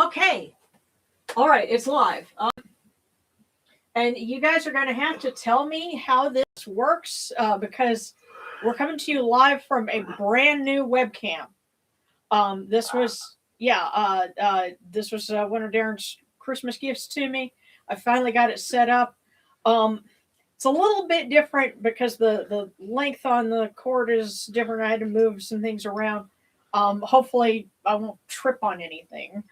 Okay. All right, it's live. And you guys are going to have to tell me how this works because we're coming to you live from a brand new webcam. This was one of Darren's Christmas gifts to me. I finally got it set up. It's a little bit different because the length on the cord is different. I had to move some things around. Hopefully I won't trip on anything.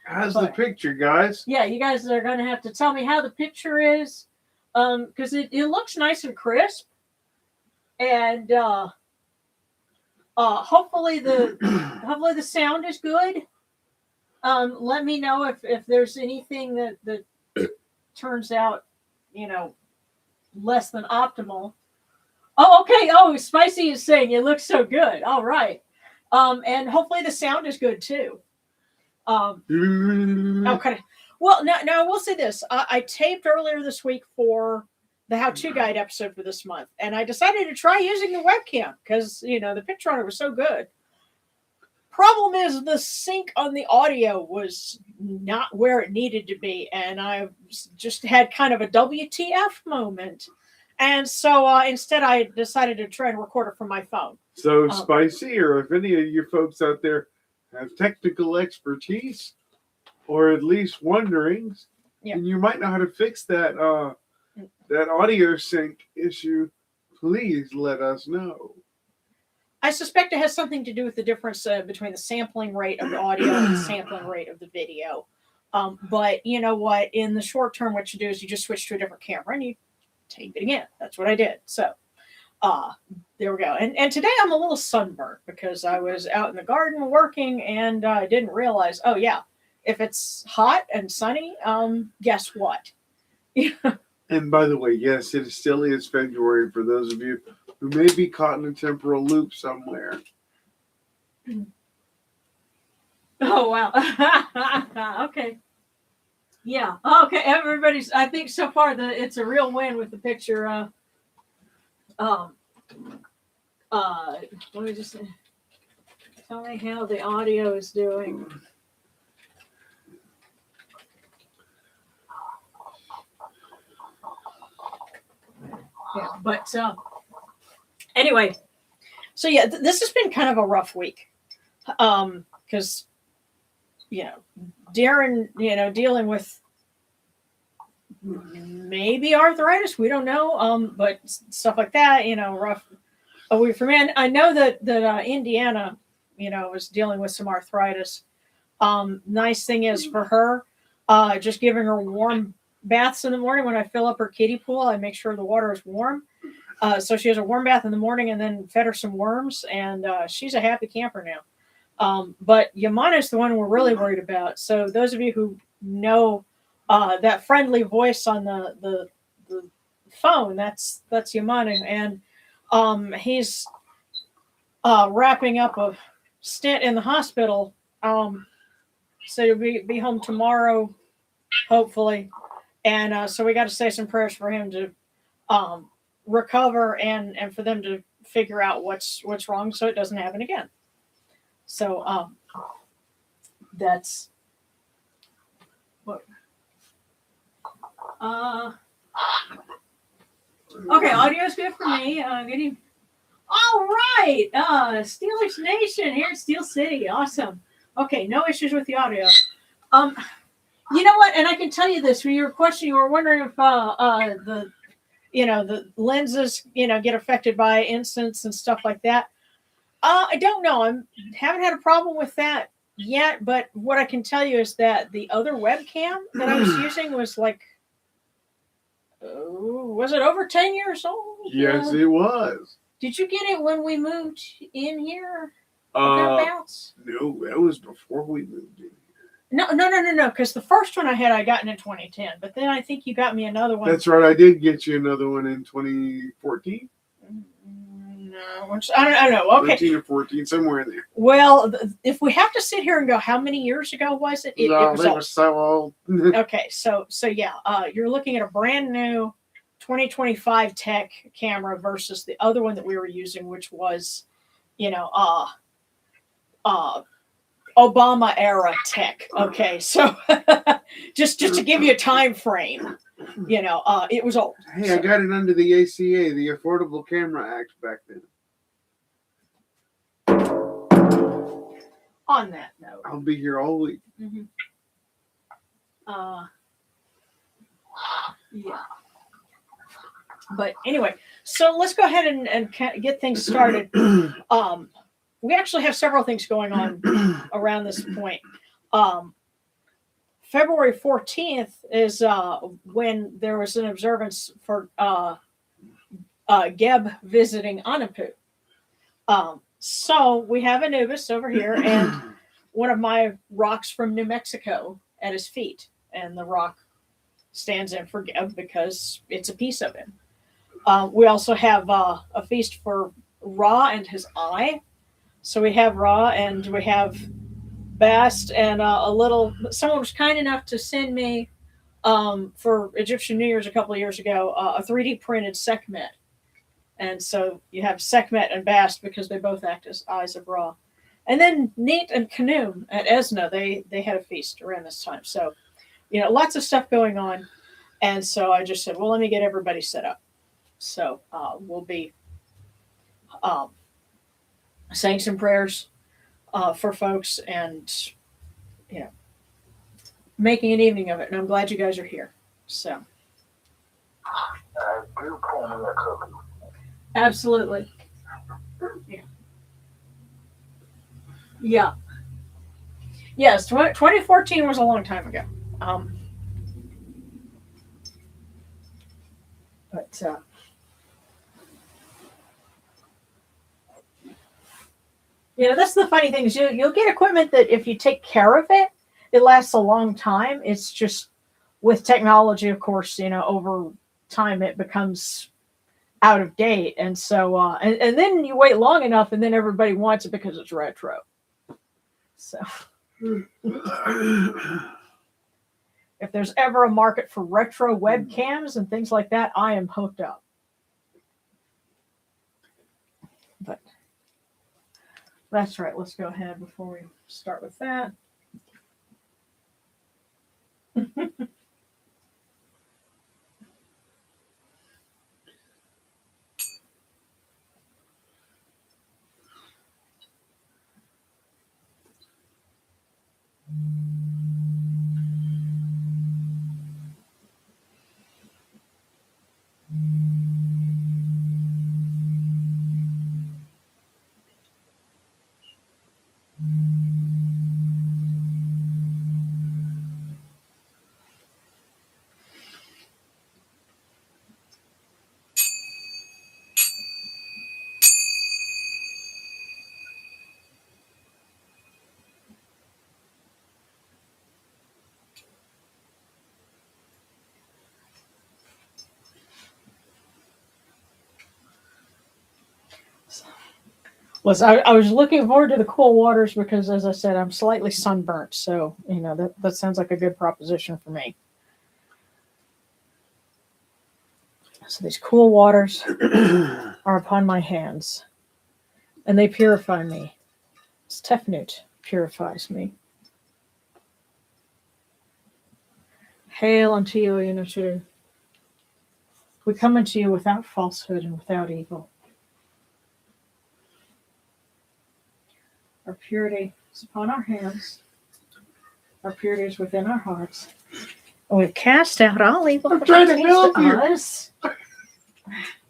How's the picture, guys? Yeah, you guys are going to have to tell me how the picture is, because it looks nice and crisp, and hopefully the sound is good. Let me know if there's anything that turns out, less than optimal. Oh, okay. Oh, Spicy is saying it looks so good. All right, and hopefully the sound is good too. Okay. Well, now I will say this. I taped earlier this week for the how-to guide episode for this month, and I decided to try using the webcam because, the picture on it was so good. Problem is the sync on the audio was not where it needed to be, and I just had kind of a WTF moment. And so instead I decided to try and record it from my phone. So, Spicy, or if any of you folks out there have technical expertise, or at least wonderings, and you might know how to fix that that audio sync issue, please let us know. I suspect it has something to do with the difference between the sampling rate of the audio and the sampling rate of the video. But you know what? In the short term, what you do is you just switch to a different camera and you tape it again. That's what I did. So there we go. And today I'm a little sunburned because I was out in the garden working and I didn't realize, oh yeah, if it's hot and sunny, guess what? And by the way, yes, it still is February for those of you who may be caught in a temporal loop somewhere. Oh, wow. Okay. Yeah. Okay. Everybody's, I think so far it's a real win with the picture. Let me just tell me how the audio is doing. Yeah, but anyway, so yeah, this has been kind of a rough week, because Darren, dealing with maybe arthritis, we don't know, but stuff like that, rough. A week from in, I know that Indiana, was dealing with some arthritis. Nice thing is for her, just giving her warm baths in the morning. When I fill up her kiddie pool, I make sure the water is warm. So she has a warm bath in the morning and then fed her some worms, and she's a happy camper now. But Yamana is the one we're really worried about. So those of you who know that friendly voice on the phone, that's Yamana, and he's wrapping up a stint in the hospital. So he'll be home tomorrow, hopefully. And so we got to say some prayers for him to recover and for them to figure out what's wrong so it doesn't happen again. So that's what. Okay, audio is good for me. Getting all right. Steelers Nation here at Steel City. Awesome. Okay, no issues with the audio. You know what? And I can tell you this: for your question, you were wondering if the lenses get affected by incense and stuff like that. I don't know. I haven't had a problem with that yet. But what I can tell you is that the other webcam that I was using was like, was it over 10 years old? Yes, it was. Did you get it when we moved in here? No, that was before we moved in. No. Because the first one I got in 2010, but then I think you got me another one. That's right. I did get you another one in 2014. No, I don't know. Okay, 13 or 14, somewhere in there. Well, if we have to sit here and go, how many years ago was it? It was so old. Okay, so yeah, you're looking at a brand new 2025 tech camera versus the other one that we were using, which was, Obama era tech. Okay, so just to give you a time frame, it was old. Hey, so. I got it under the ACA, the Affordable Camera Act back then. On that note, I'll be here all week. Mm-hmm. Yeah. But anyway, so let's go ahead and get things started. We actually have several things going on around this point. February 14th is when there was an observance for Geb visiting Anapu. So we have Anubis over here and one of my rocks from New Mexico at his feet. And the rock stands in for Geb because it's a piece of him. We also have a feast for Ra and his eye. So we have Ra and we have Bast and someone was kind enough to send me for Egyptian New Year's a couple of years ago a 3D printed Sekhmet. And so you have Sekhmet and Bast because they both act as eyes of Ra. And then Neith and Khnum at Esna, they had a feast around this time. So, lots of stuff going on. And so I just said, well, let me get everybody set up. So we'll be saying some prayers for folks and, making an evening of it. And I'm glad you guys are here. So. Absolutely. Yeah. Yeah. Yes, 2014 was a long time ago. But that's the funny thing is you'll get equipment that if you take care of it, it lasts a long time. It's just with technology, of course, over time it becomes out of date. And so, and then you wait long enough and then everybody wants it because it's retro. So if there's ever a market for retro webcams and things like that, I am hooked up. But that's right. Let's go ahead before we start with that. I was looking forward to the cool waters because, as I said, I'm slightly sunburnt. So, that sounds like a good proposition for me. So these cool waters are upon my hands, and they purify me. Tefnut purifies me. Hail unto you, Yunatu. We come unto you without falsehood and without evil. Our purity is upon our hands. Our purity is within our hearts. And we've cast out all evil. I'm trying to help you. Us.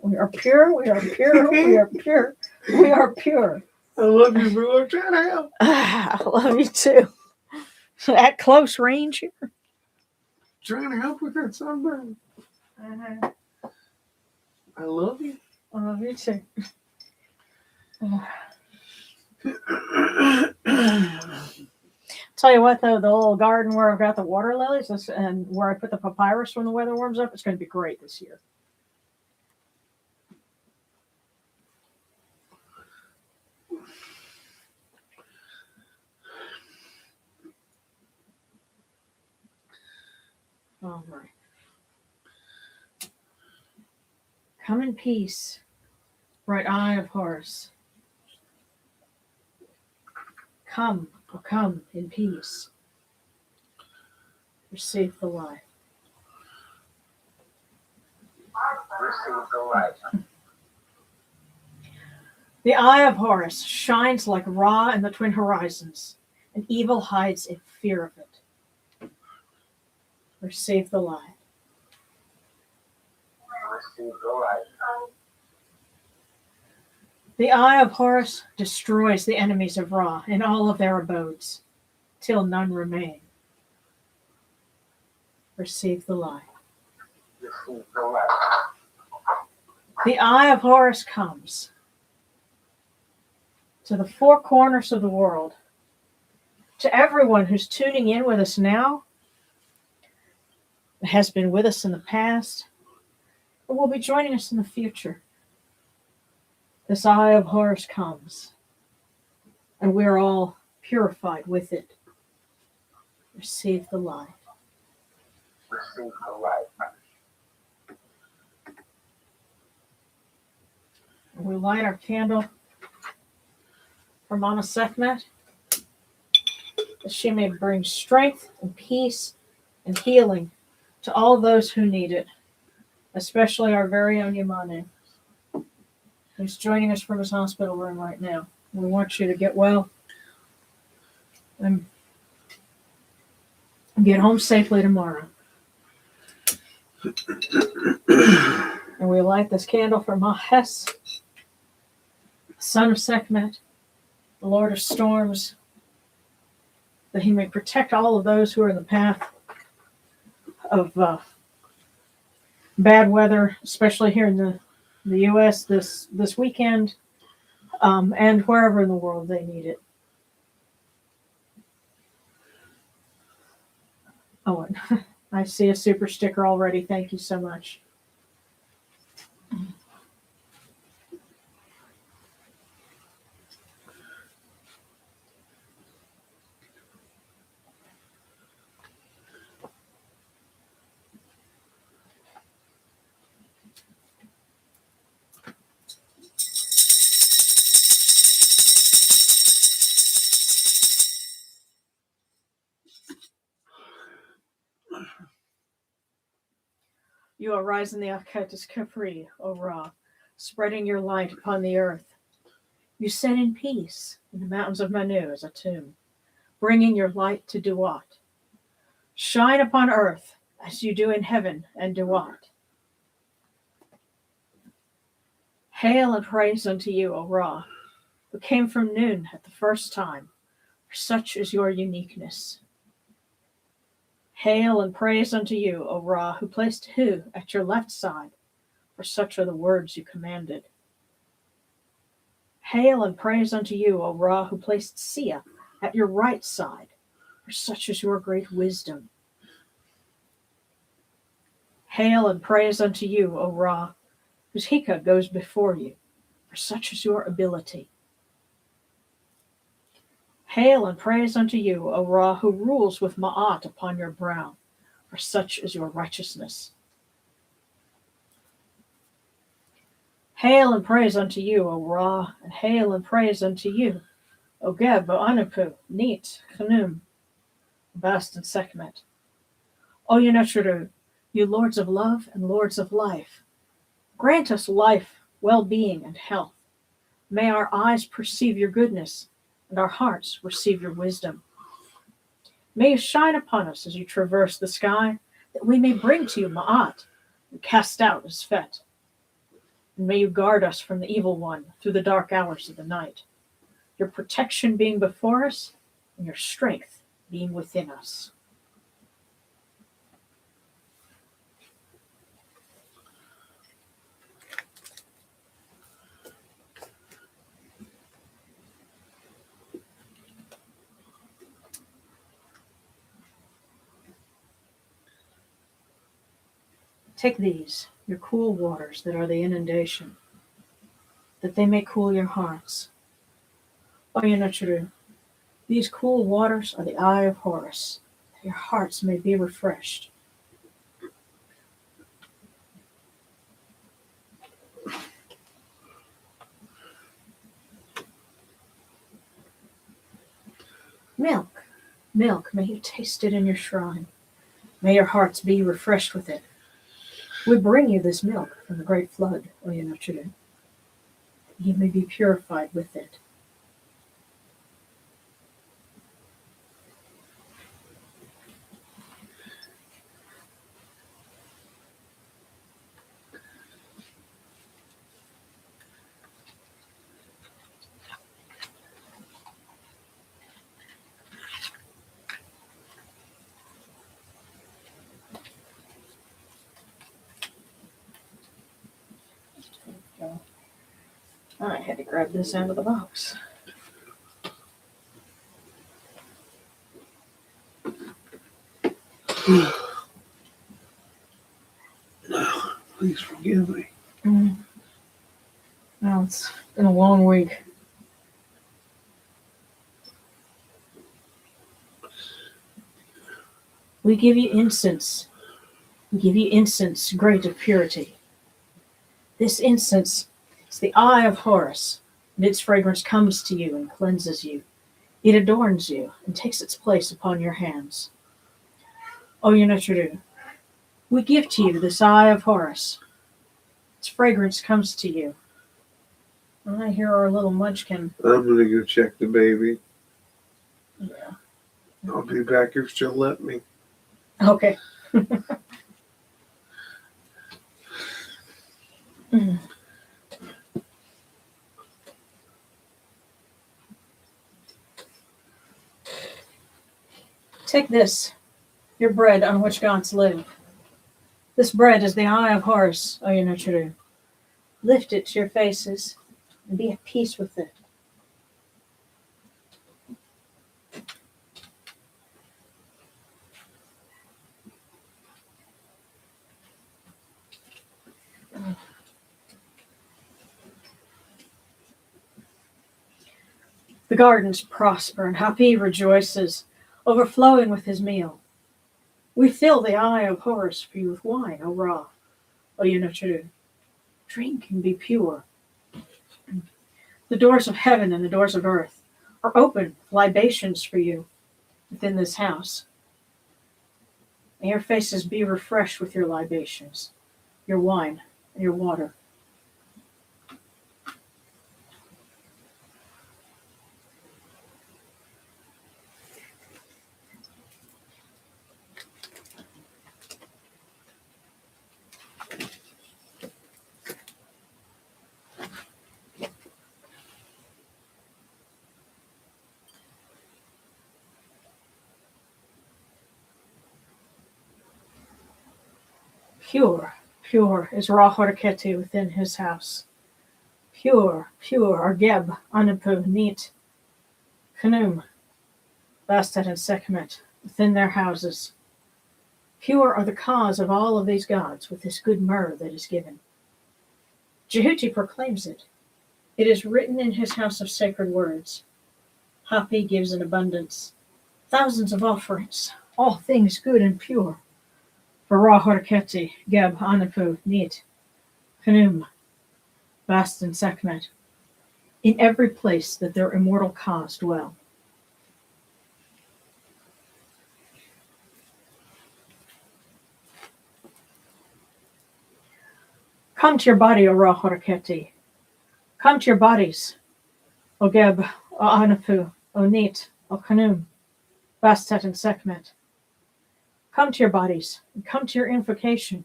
We are pure. We are pure. We are pure. We are pure. I love you, bro. I'm trying to help. I love you too. At close range here. Trying to help with that sunburn. I love you. I love you too. Tell you what, though, the little garden where I've got the water lilies and where I put the papyrus when the weather warms up, it's going to be great this year. All right. Come in peace, bright eye of Horus. Come, will come in peace. Receive the light. Receive the light. The eye of Horus shines like Ra in the twin horizons, and evil hides in fear of it. Receive the light. Receive the light. The eye of Horus destroys the enemies of Ra in all of their abodes, till none remain. Receive the light. Receive the light. The eye of Horus comes to the four corners of the world, to everyone who's tuning in with us now, has been with us in the past, or will be joining us in the future. This eye of Horus comes, and we're all purified with it. Receive the light. Receive the light. And we light our candle for Mama Sekhmet, that she may bring strength and peace and healing to all those who need it, especially our very own Yamane, who's joining us from his hospital room right now. We want you to get well and get home safely tomorrow. And we light this candle for Mahes, son of Sekhmet, the Lord of Storms, that he may protect all of those who are in the path of bad weather, especially here in the U.S. this weekend, and wherever in the world they need it. Oh, and I see a super sticker already. Thank you so much. You arise in the Aketis Capri, O Ra, spreading your light upon the earth. You set in peace in the mountains of Manu as a tomb, bringing your light to Duat. Shine upon earth as you do in heaven and Duat. Hail and praise unto you, O Ra, who came from noon at the first time, for such is your uniqueness. Hail and praise unto you, O Ra, who placed Hu at your left side, for such are the words you commanded. Hail and praise unto you, O Ra, who placed Sia at your right side, for such is your great wisdom. Hail and praise unto you, O Ra, whose Hika goes before you, for such is your ability. Hail and praise unto you, O Ra, who rules with Ma'at upon your brow, for such is your righteousness. Hail and praise unto you, O Ra, and hail and praise unto you, O Geb, O Anupu, Neith, Khnum, Bast and Sekhmet. O Yunachuru, you lords of love and lords of life, grant us life, well-being, and health. May our eyes perceive your goodness, and our hearts receive your wisdom. May you shine upon us as you traverse the sky, that we may bring to you Ma'at, and cast out Esfet. And may you guard us from the evil one through the dark hours of the night, your protection being before us, and your strength being within us. Take these, your cool waters that are the inundation, that they may cool your hearts. O Yunachuru, these cool waters are the eye of Horus, that your hearts may be refreshed. Milk, milk, may you taste it in your shrine. May your hearts be refreshed with it. We bring you this milk from the great flood, O Yenochidu. You may be purified with it. I had to grab this out of the box. Please forgive me. Well, it's been a long week. We give you incense. We give you incense great of purity. This incense is the eye of Horus, and its fragrance comes to you and cleanses you. It adorns you and takes its place upon your hands. O Yenochidu, we give to you this eye of Horus. Its fragrance comes to you. And I hear our little munchkin. I'm gonna go check the baby. Yeah. I'll be back if she'll let me. Okay. Take this, your bread on which gods live. This bread is the eye of Horus, O Yenochidu. Lift it to your faces and be at peace with it. The gardens prosper and Hapi rejoices, overflowing with his meal. We fill the eye of Horus for you with wine, O Ra, O Yenochidu. Drink and be pure. The doors of heaven and the doors of earth are open with libations for you within this house. May your faces be refreshed with your libations, your wine, and your water. Pure, pure is Ra Horeketi within his house. Pure, pure are Geb, Anupu, Neith, Khnum, Bastet, and Sekhmet within their houses. Pure are the cause of all of these gods with this good myrrh that is given. Jehuti proclaims it. It is written in his house of sacred words. Hapi gives in abundance. Thousands of offerings, all things good and pure. For Ra Horeketi, Geb, Anupu, Neith, Khnum, Bast, and Sekhmet, in every place that their immortal cause dwell. Come to your body, O Ra Horeketi. Come to your bodies, O Geb, O Anupu, O Neith, O Khnum, Bastet, and Sekhmet. Come to your bodies, and come to your invocation.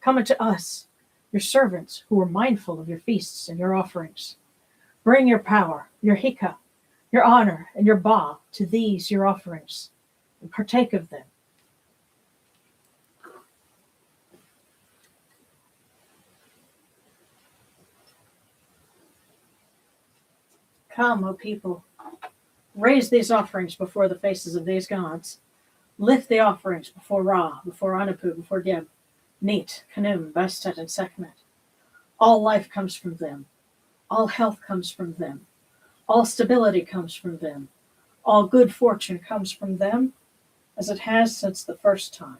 Come unto us, your servants, who are mindful of your feasts and your offerings. Bring your power, your hika, your honor, and your ba to these your offerings, and partake of them. Come, O people, raise these offerings before the faces of these gods. Lift the offerings before Ra, before Anupu, before Geb, Neith, Khnum, Bastet, and Sekhmet. All life comes from them. All health comes from them. All stability comes from them. All good fortune comes from them, as it has since the first time.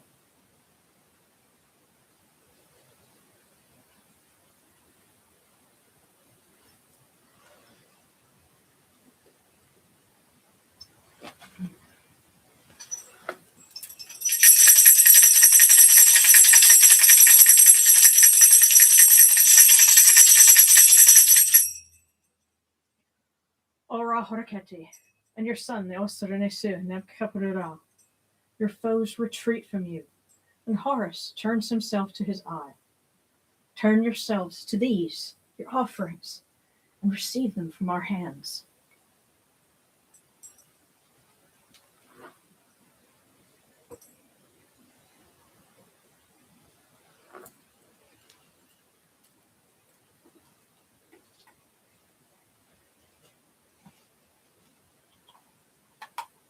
Horaketi, and your son, the Osirinesu, Nebkapurura. Your foes retreat from you, and Horus turns himself to his eye. Turn yourselves to these, your offerings, and receive them from our hands.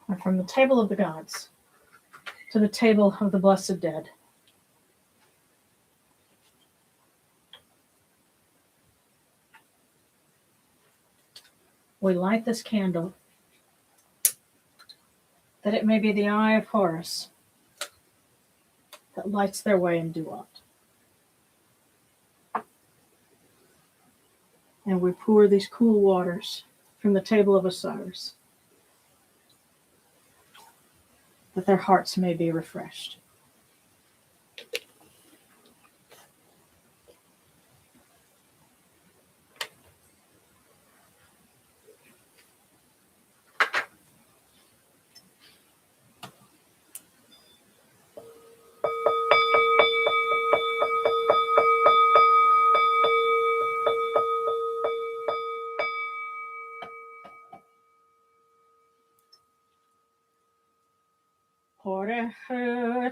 And from the table of the gods to the table of the blessed dead. We light this candle that it may be the eye of Horus that lights their way in Duat. And we pour these cool waters from the table of Osiris, that their hearts may be refreshed.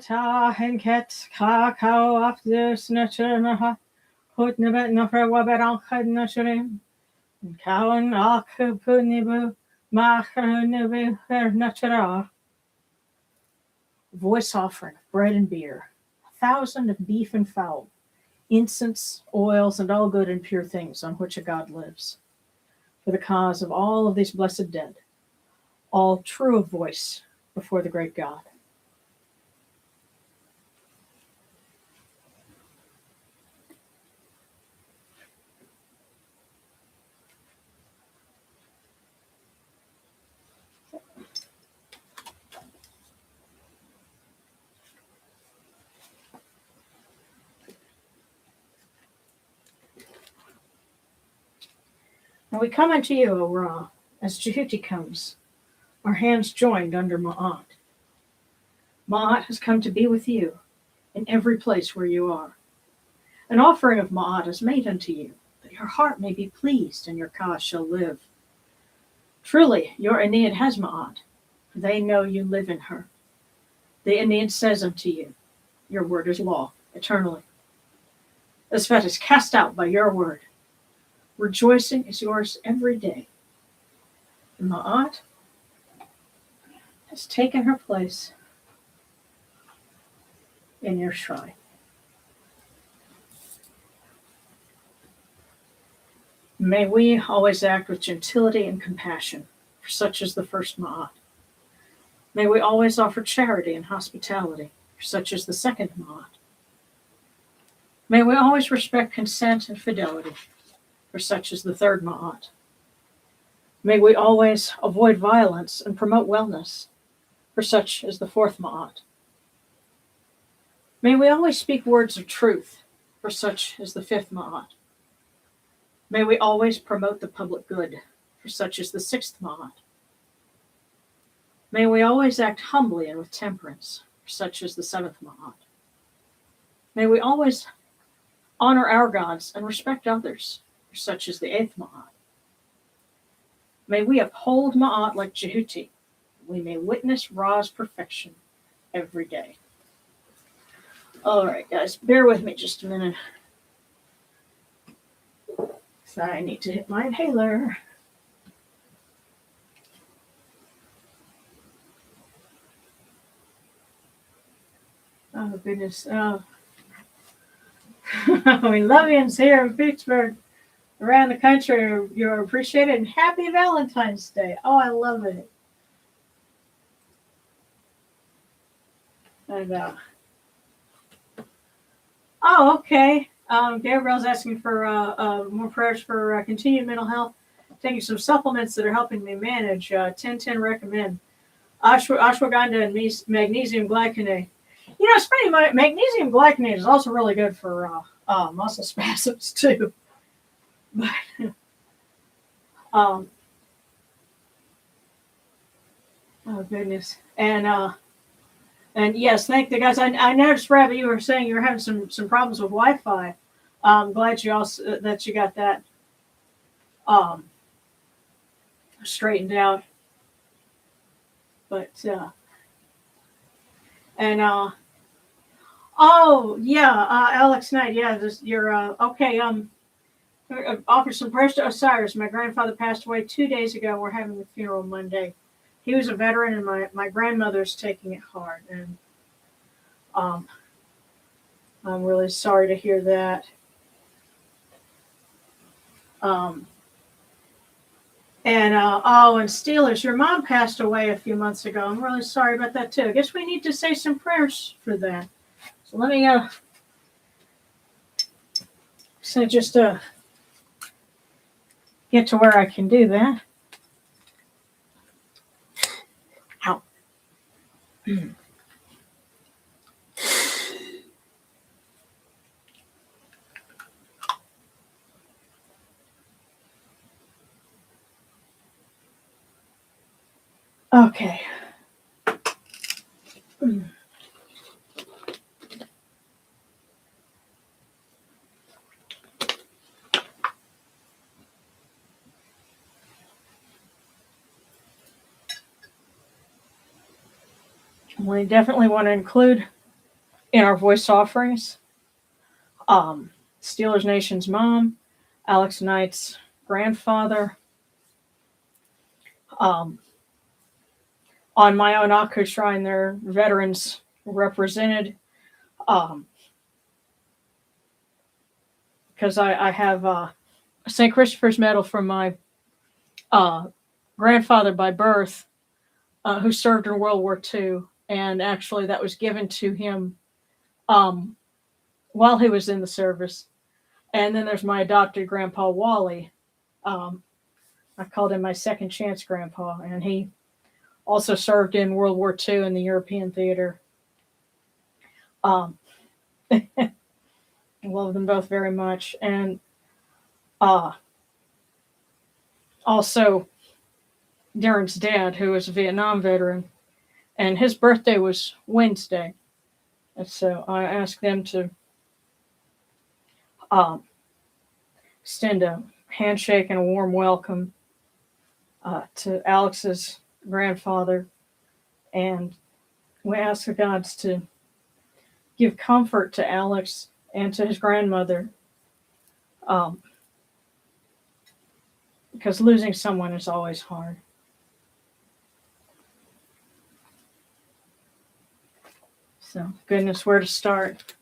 Ta henket kakao afdus naturnaha hutnabet nafra waberan khad naturim kawan akupunibu makhrunubu her natura. Voice offering of bread and beer, 1,000 of beef and fowl, incense, oils, and all good and pure things on which a god lives, for the cause of all of these blessed dead, all true of voice before the great God. And we come unto you, O Ra, as Jehuti comes, our hands joined under Ma'at. Ma'at has come to be with you in every place where you are. An offering of Ma'at is made unto you, that your heart may be pleased and your cause shall live. Truly, your Aeneid has Ma'at, for they know you live in her. The Aeneid says unto you, your word is law, eternally. The Svet is cast out by your word. Rejoicing is yours every day. And Ma'at has taken her place in your shrine. May we always act with gentility and compassion, for such is the first Ma'at. May we always offer charity and hospitality, for such is the second Ma'at. May we always respect consent and fidelity, for such is the third Ma'at. May we always avoid violence and promote wellness, for such is the fourth Ma'at. May we always speak words of truth, for such is the fifth Ma'at. May we always promote the public good, for such is the sixth Ma'at. May we always act humbly and with temperance, for such is the seventh Ma'at. May we always honor our gods and respect others, for such is the eighth Ma'at. May we uphold Ma'at like Jehuti. We may witness Ra's perfection every day. All right, guys, bear with me just a minute. So I need to hit my inhaler. Oh, goodness. Oh. We love you here in Pittsburgh. Around the country, you're appreciated, and happy Valentine's Day. Oh, I love it. And, oh, okay. Gabriel's asking for more prayers for continued mental health. Taking some supplements that are helping me manage. 10-10 recommend. Ashwagandha and magnesium glycinate. You know, it's funny, magnesium glycinate is also really good for muscle spasms, too. But Oh goodness. And yes, thank the guys. I noticed, Rabbit, you were saying you were having some problems with Wi-Fi. I'm glad you also that you got that um, straightened out. But and oh yeah, Alex Knight. Yeah, you're okay. Offer some prayers to Osiris. My grandfather passed away 2 days ago. We're having the funeral Monday. He was a veteran, and my grandmother's taking it hard, and um, I'm really sorry to hear that. Um, and Steelers, your mom passed away a few months ago. I'm really sorry about that too. I guess we need to say some prayers for that. So let me just get to where I can do that. Ow. Okay. We definitely want to include in our voice offerings Steelers Nation's mom, Alex Knight's grandfather. On my own Aku shrine, there are veterans represented. Because I have a St. Christopher's medal from my grandfather by birth, who served in World War II, and actually that was given to him while he was in the service. And then there's my adopted grandpa Wally. I called him my second chance grandpa, and he also served in World War II in the European theater. I love them both very much. And also Darren's dad, who was a Vietnam veteran, and his birthday was Wednesday. And so I asked them to extend a handshake and a warm welcome to Alex's grandfather. And we asked the gods to give comfort to Alex and to his grandmother. Because losing someone is always hard. So, goodness, where to start?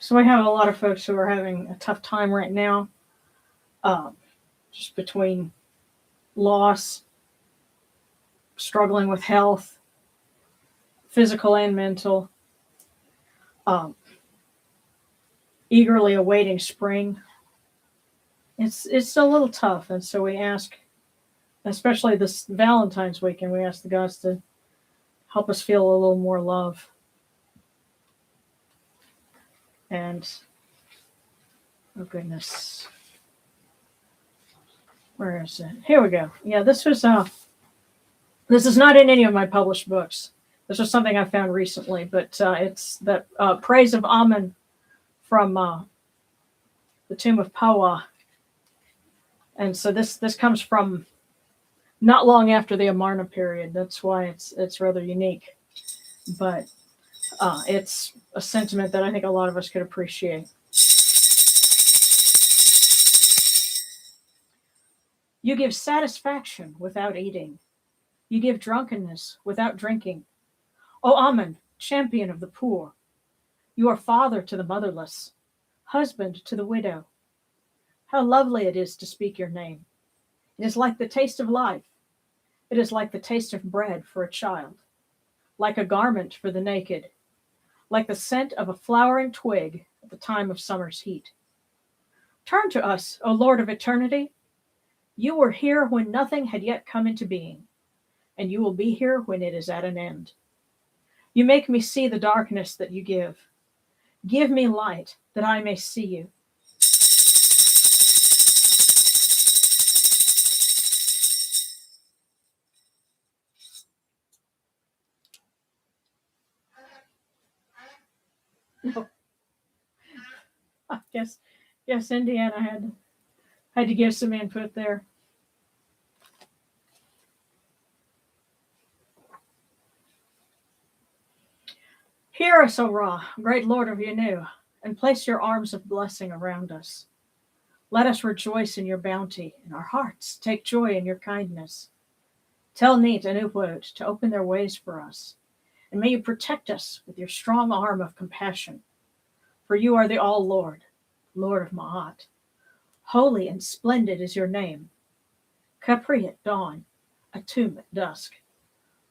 So we have a lot of folks who are having a tough time right now, just between loss, struggling with health, physical and mental, eagerly awaiting spring. It's a little tough, and so we ask, especially this Valentine's weekend, we ask the gods to help us feel a little more love. And oh goodness, where is it? Here we go. Yeah, this is not in any of my published books. This was something I found recently, but it's that praise of Amun from the tomb of Pawa. And so this comes from not long after the Amarna period. That's why it's rather unique. But it's a sentiment that I think a lot of us could appreciate. You give satisfaction without eating. You give drunkenness without drinking. O Amun, champion of the poor, you are father to the motherless, husband to the widow. How lovely it is to speak your name. It is like the taste of life. It is like the taste of bread for a child, like a garment for the naked, like the scent of a flowering twig at the time of summer's heat. Turn to us, O Lord of eternity. You were here when nothing had yet come into being, and you will be here when it is at an end. You make me see the darkness that you give. Give me light that I may see you. No. I guess Indiana had to give some input there. Hear us, O Ra, great Lord of Yanu, and place your arms of blessing around us. Let us rejoice in your bounty, and our hearts take joy in your kindness. Tell Neith and Khnum to open their ways for us, and may you protect us with your strong arm of compassion. For you are the All-Lord, Lord of Ma'at. Holy and splendid is your name. Capri at dawn, Atum at dusk.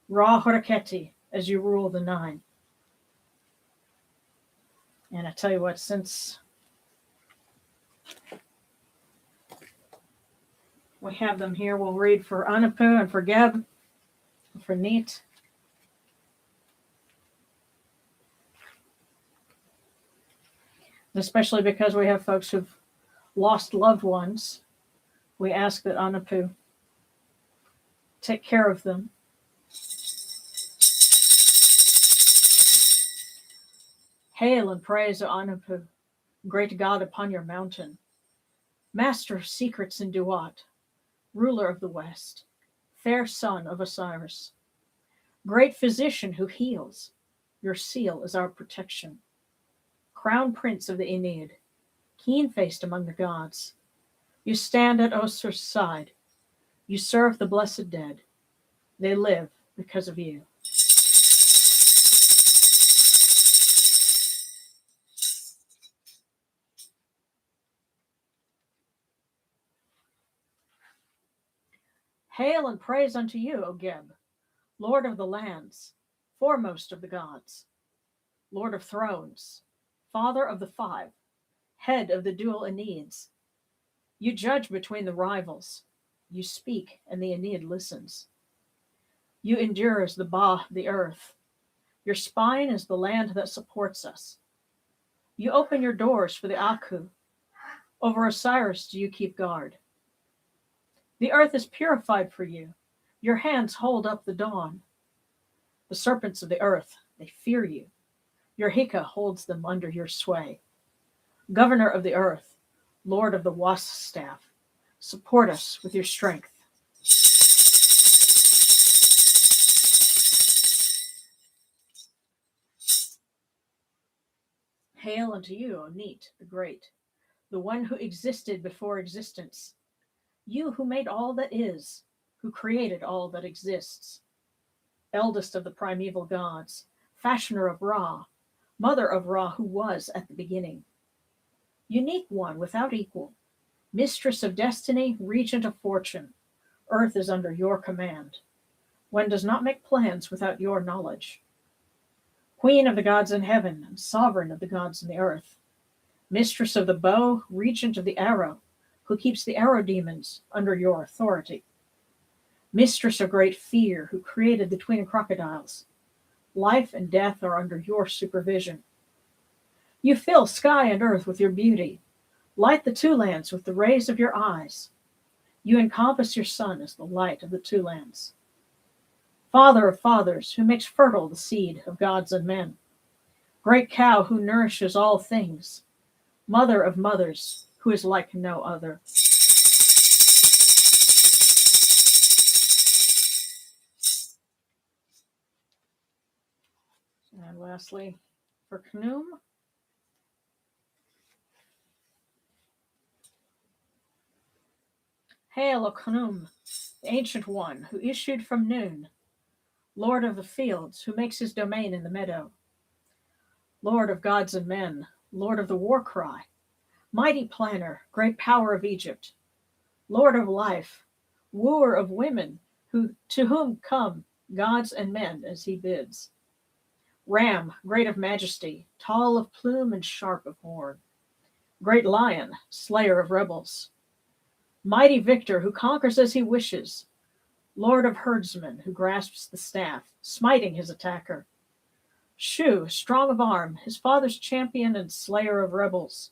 Ra Horaketi as you rule the nine. And I tell you what, since we have them here, we'll read for Anapu and for Geb, for Neith. Especially because we have folks who've lost loved ones, we ask that Anapu take care of them. Hail and praise, O Anapu, great God upon your mountain, master of secrets in Duat, ruler of the west, fair son of Osiris, great physician who heals, your seal is our protection. Crown prince of the Aeneid, keen-faced among the gods, you stand at Osir's side, you serve the blessed dead, they live because of you. Hail and praise unto you, O Geb, Lord of the lands, foremost of the gods, Lord of thrones, Father of the five, head of the dual Aeneids. You judge between the rivals. You speak, and the Aeneid listens. You endure as the Ba, the earth. Your spine is the land that supports us. You open your doors for the Aku. Over Osiris do you keep guard. The earth is purified for you. Your hands hold up the dawn. The serpents of the earth, they fear you. Your Hika holds them under your sway. Governor of the earth, Lord of the wasp staff, support us with your strength. Hail unto you, O Neith, the great, the one who existed before existence. You who made all that is, who created all that exists. Eldest of the primeval gods, fashioner of Ra, mother of Ra who was at the beginning. Unique one without equal, mistress of destiny, regent of fortune. Earth is under your command. One does not make plans without your knowledge. Queen of the gods in heaven, and sovereign of the gods in the earth. Mistress of the bow, regent of the arrow, who keeps the arrow demons under your authority. Mistress of great fear, who created the twin crocodiles. Life and death are under your supervision. You fill sky and earth with your beauty. Light the two lands with the rays of your eyes. You encompass your son as the light of the two lands. Father of fathers, who makes fertile the seed of gods and men. Great cow who nourishes all things. Mother of mothers, who is like no other. And lastly, for Khnum. Hail, O Khnum, the ancient one who issued from noon, Lord of the fields, who makes his domain in the meadow. Lord of gods and men, Lord of the war cry, mighty planner, great power of Egypt, Lord of life, wooer of women, to whom come gods and men as he bids. Ram, great of majesty, tall of plume and sharp of horn. Great lion, slayer of rebels. Mighty victor who conquers as he wishes. Lord of herdsmen who grasps the staff, smiting his attacker. Shu, strong of arm, his father's champion and slayer of rebels.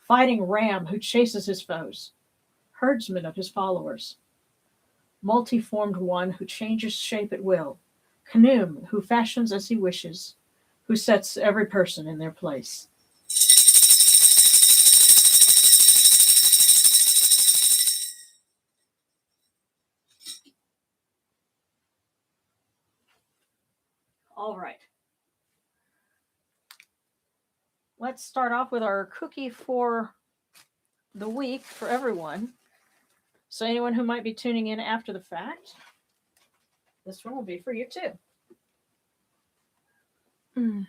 Fighting ram who chases his foes. Herdsman of his followers. Multiformed one who changes shape at will. Khnum, who fashions as he wishes, who sets every person in their place. All right. Let's start off with our cookie for the week for everyone. So anyone who might be tuning in after the fact, this one will be for you too. And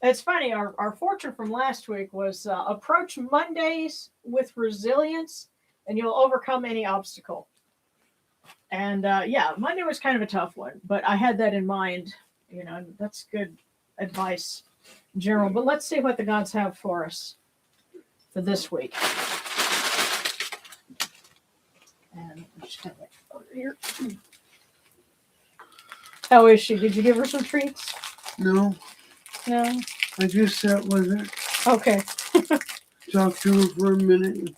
it's funny, our fortune from last week was approach Mondays with resilience and you'll overcome any obstacle. And yeah, Monday was kind of a tough one, but I had that in mind. You know, that's good advice in general. But let's see what the gods have for us for this week. And I'll just have it over here. How is she? Did you give her some treats? No, No? I just sat with her, Okay. talked to her for a minute. And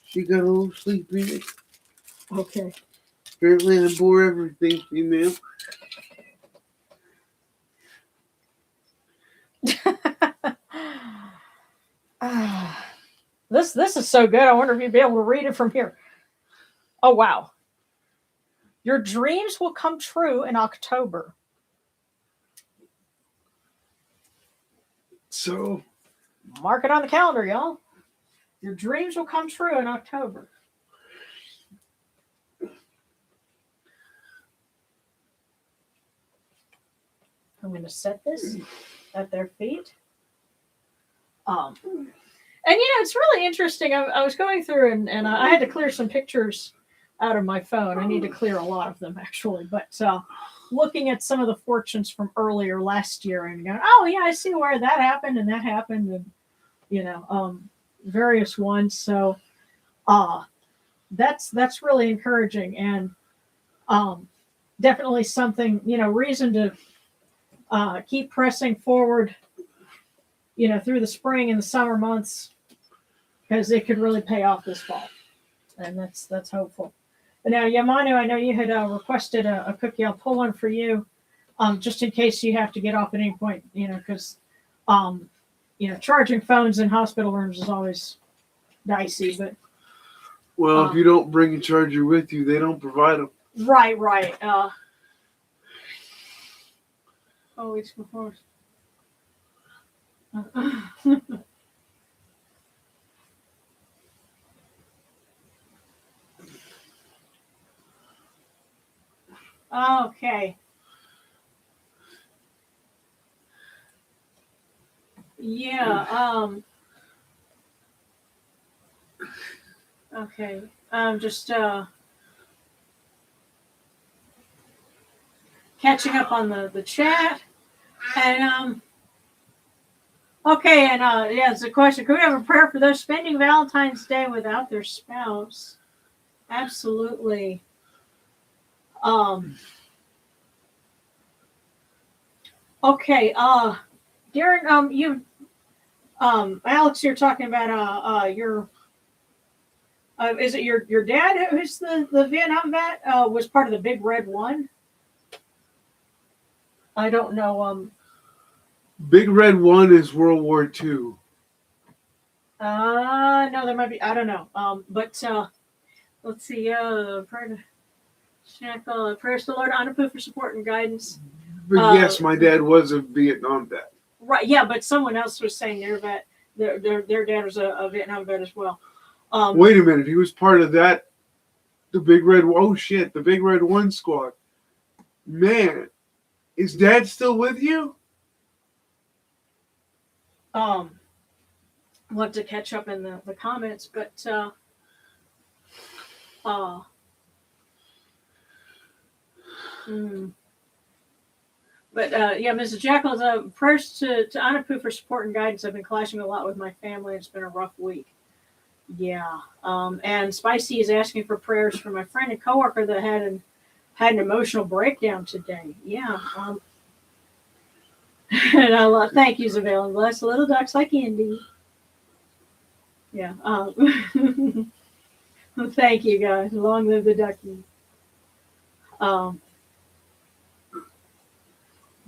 she got a little sleepy. Okay. Apparently I bore everything, female. This is so good. I wonder if you'd be able to read it from here. Oh, wow. Your dreams will come true in October. So, Mark it on the calendar, y'all. Your dreams will come true in October. I'm going to set this at their feet. And you know, it's really interesting. I was going through and I had to clear some pictures out of my phone. I need to clear a lot of them actually, but looking at some of the fortunes from earlier last year and going, oh yeah, I see where that happened and you know, various ones. So that's really encouraging and definitely something, you know, reason to keep pressing forward, you know, through the spring and the summer months, because it could really pay off this fall. And that's hopeful. But now, Yamanu, I know you had requested a cookie. I'll pull one for you, just in case you have to get off at any point, you know, because, you know, charging phones in hospital rooms is always dicey. But well, if you don't bring a charger with you, they don't provide them. Right. Weeks before. Okay. Yeah. Okay. Just catching up on the chat. And okay, and yeah, it's a question. Could we have a prayer for those spending Valentine's Day without their spouse? Absolutely. Okay, Darren, you Alex, you're talking about your is it your dad who's the Vietnam vet? Was part of the Big Red One? I don't know. Big Red One is World War II. No, there might be. I don't know. But let's see. Prayers to the Lord Anapu for support and guidance. But yes, my dad was a Vietnam vet. Right. Yeah, but someone else was saying their vet. Their dad was a Vietnam vet as well. Wait a minute. He was part of that. The Big Red. Oh shit! The Big Red One squad. Man, is Dad still with you? Want to catch up in the comments, but But yeah, Mrs. Jackal's prayers to Anapu for support and guidance. I've been clashing a lot with my family. It's been a rough week. Yeah. And Spicy is asking for prayers for my friend and coworker that had an emotional breakdown today. Yeah. And I love thank you, Isabel, and bless little ducks like Indy. Yeah. Thank you guys. Long live the ducky.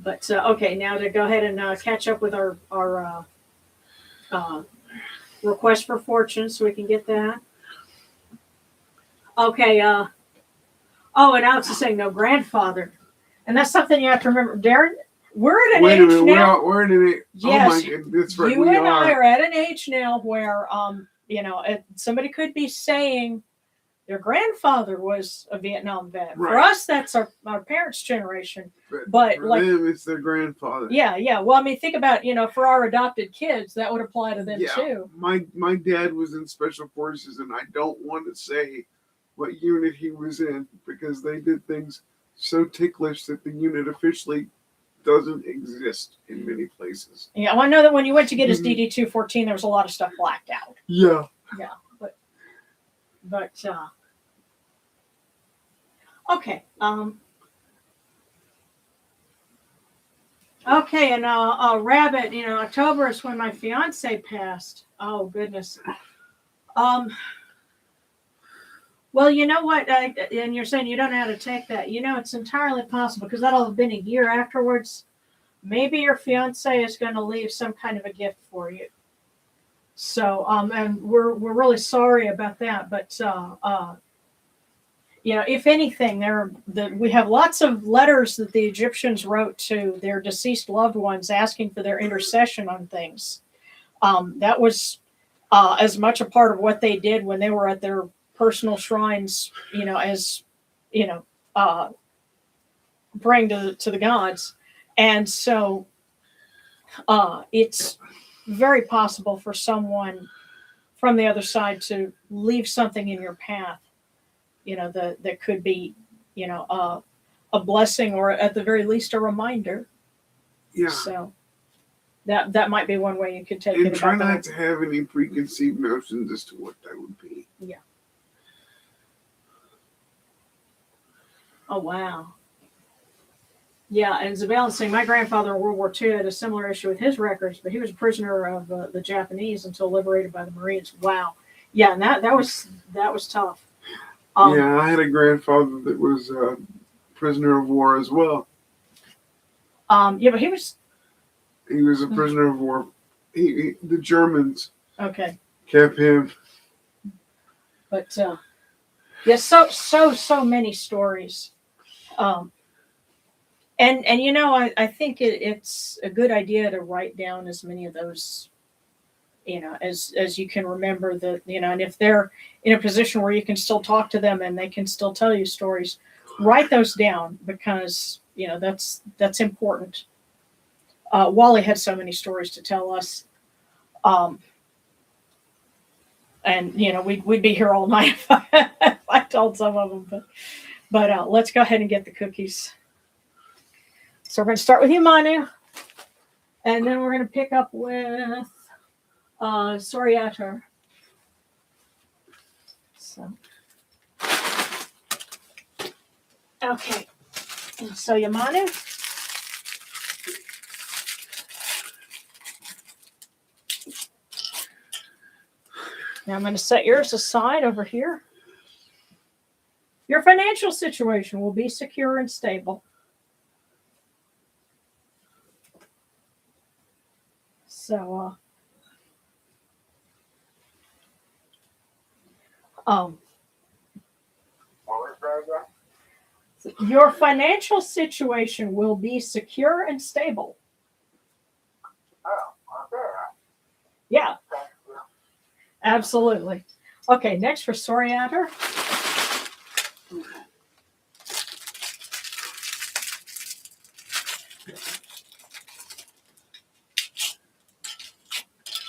But okay, now to go ahead and catch up with our request for fortune, so we can get that. Okay. Oh, and Alex is saying no grandfather, and that's something you have to remember, Darren. We're at an Wait a age minute, now. we're at an age. Yes, oh my God, that's right. You We and are. I are at an age now where somebody could be saying their grandfather was a Vietnam vet. Right. For us, that's our parents' generation. But for like them, it's their grandfather. Yeah. Well, I mean, think about, for our adopted kids, that would apply to them too. My dad was in special forces, and I don't want to say what unit he was in because they did things so ticklish that the unit officially doesn't exist in many places. Yeah, well, I know that when you went to get his DD-214, there was a lot of stuff blacked out. Yeah. Yeah, but okay. Okay, and Rabbit, October is when my fiance passed. Oh goodness. Well, you know what? And you're saying you don't know how to take that. It's entirely possible because that'll have been a year afterwards. Maybe your fiance is going to leave some kind of a gift for you. So, and we're really sorry about that. But if anything, we have lots of letters that the Egyptians wrote to their deceased loved ones asking for their intercession on things. That was as much a part of what they did when they were at their personal shrines, as praying to the gods. And so it's very possible for someone from the other side to leave something in your path, that could be, a blessing or at the very least a reminder. Yeah. So that might be one way you could take it. And try not to have any preconceived notions as to what that would be. Yeah. Oh, wow. Yeah, and Zabel is saying, my grandfather in World War II had a similar issue with his records, but he was a prisoner of the Japanese until liberated by the Marines. Wow. Yeah, and that was tough. Yeah, I had a grandfather that was a prisoner of war as well. Yeah, but he was a prisoner of war. The Germans kept him. But yes, so many stories. And I think it's a good idea to write down as many of those, as you can remember and if they're in a position where you can still talk to them and they can still tell you stories, write those down because, that's important. Wally had so many stories to tell us. And, we'd be here all night if I told some of them, but let's go ahead and get the cookies. So we're going to start with you, Manu, and then we're going to pick up with Soriatar. So, okay. So Yamanu. Now I'm going to set yours aside over here. Your financial situation will be secure and stable. So, What was that again? your financial situation will be secure and stable. Oh, okay. Yeah, Thank you. absolutely. Okay, next for Soriatar.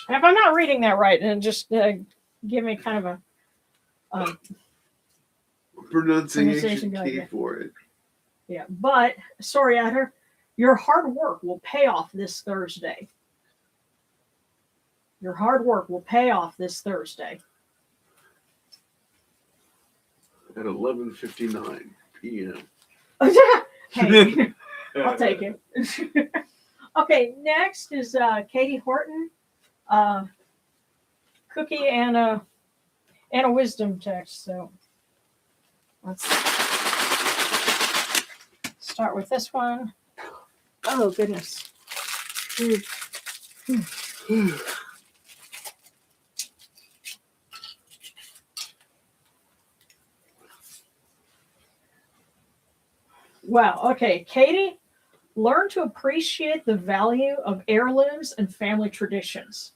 And if I'm not reading that right, then just give me kind of a Pronunciation guide, key yeah. for it. Yeah, but Soriatar, your hard work will pay off this Thursday. Your hard work will pay off this Thursday. At 11:59 p.m. Hey, I'll take it. Okay, next is Katie Horton, cookie and a wisdom text. So let's start with this one. Oh, goodness. Wow. Okay, Katie, learn to appreciate the value of heirlooms and family traditions.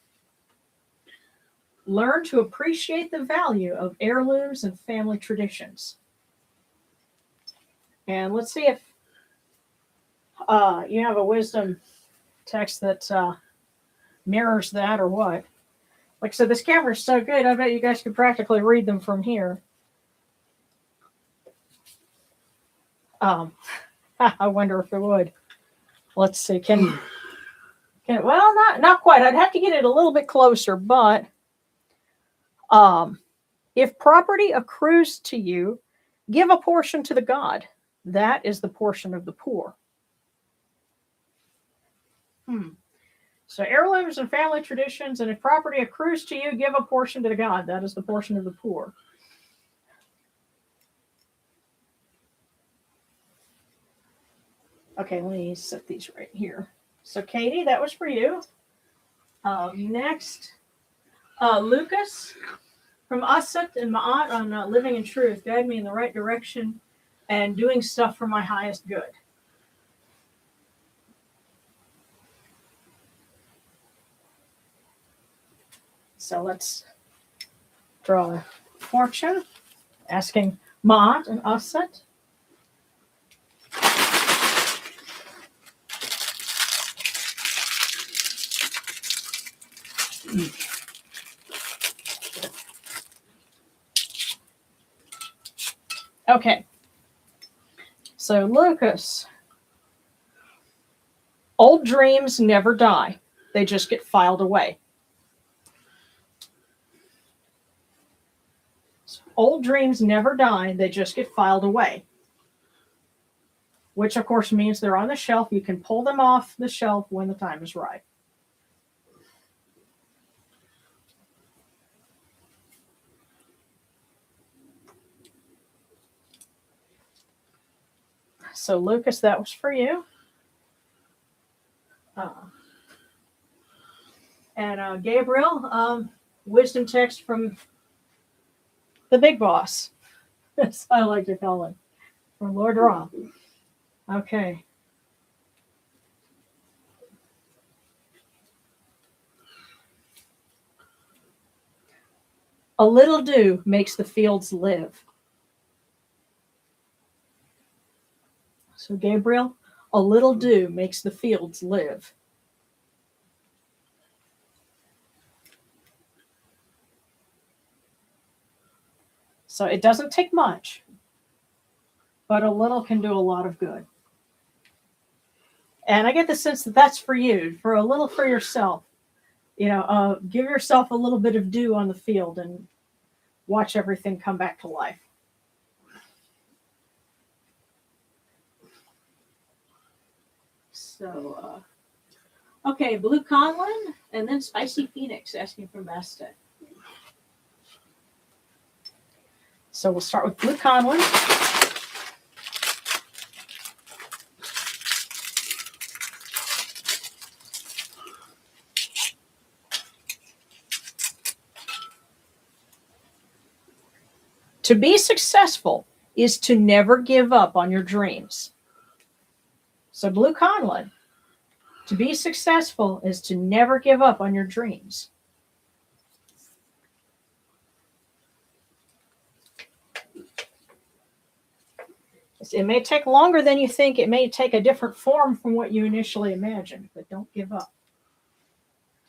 Learn to appreciate the value of heirlooms and family traditions. And let's see if you have a wisdom text that mirrors that or what. Like I said, this camera is so good, I bet you guys could practically read them from here. I wonder if it would. Let's see. Well, not quite. I'd have to get it a little bit closer, but if property accrues to you, give a portion to the god. That is the portion of the poor. So heirlooms and family traditions, and if property accrues to you, give a portion to the god. That is the portion of the poor. Okay, let me set these right here. So Katie, that was for you. Next, Lucas from Asat and Ma'at on Living in Truth. Guide me in the right direction and doing stuff for my highest good. So let's draw a fortune, asking Ma'at and Asat. Okay. So Lucas, old dreams never die. They just get filed away. So old dreams never die. They just get filed away. Which of course means they're on the shelf. You can pull them off the shelf when the time is right. So Lucas, that was for you. And Gabriel, wisdom text from the big boss. That's what I like to call him. From Lord Ra. Okay. A little dew makes the fields live. So Gabriel, a little dew makes the fields live. So it doesn't take much, but a little can do a lot of good. And I get the sense that that's for you, for a little for yourself. You know, give yourself a little bit of dew on the field and watch everything come back to life. So, okay, Blue Conlin and then Spicy Phoenix asking for Bastet. So we'll start with Blue Conlin. To be successful is to never give up on your dreams. So Blue Conlin, to be successful is to never give up on your dreams. It may take longer than you think. It may take a different form from what you initially imagined, but don't give up.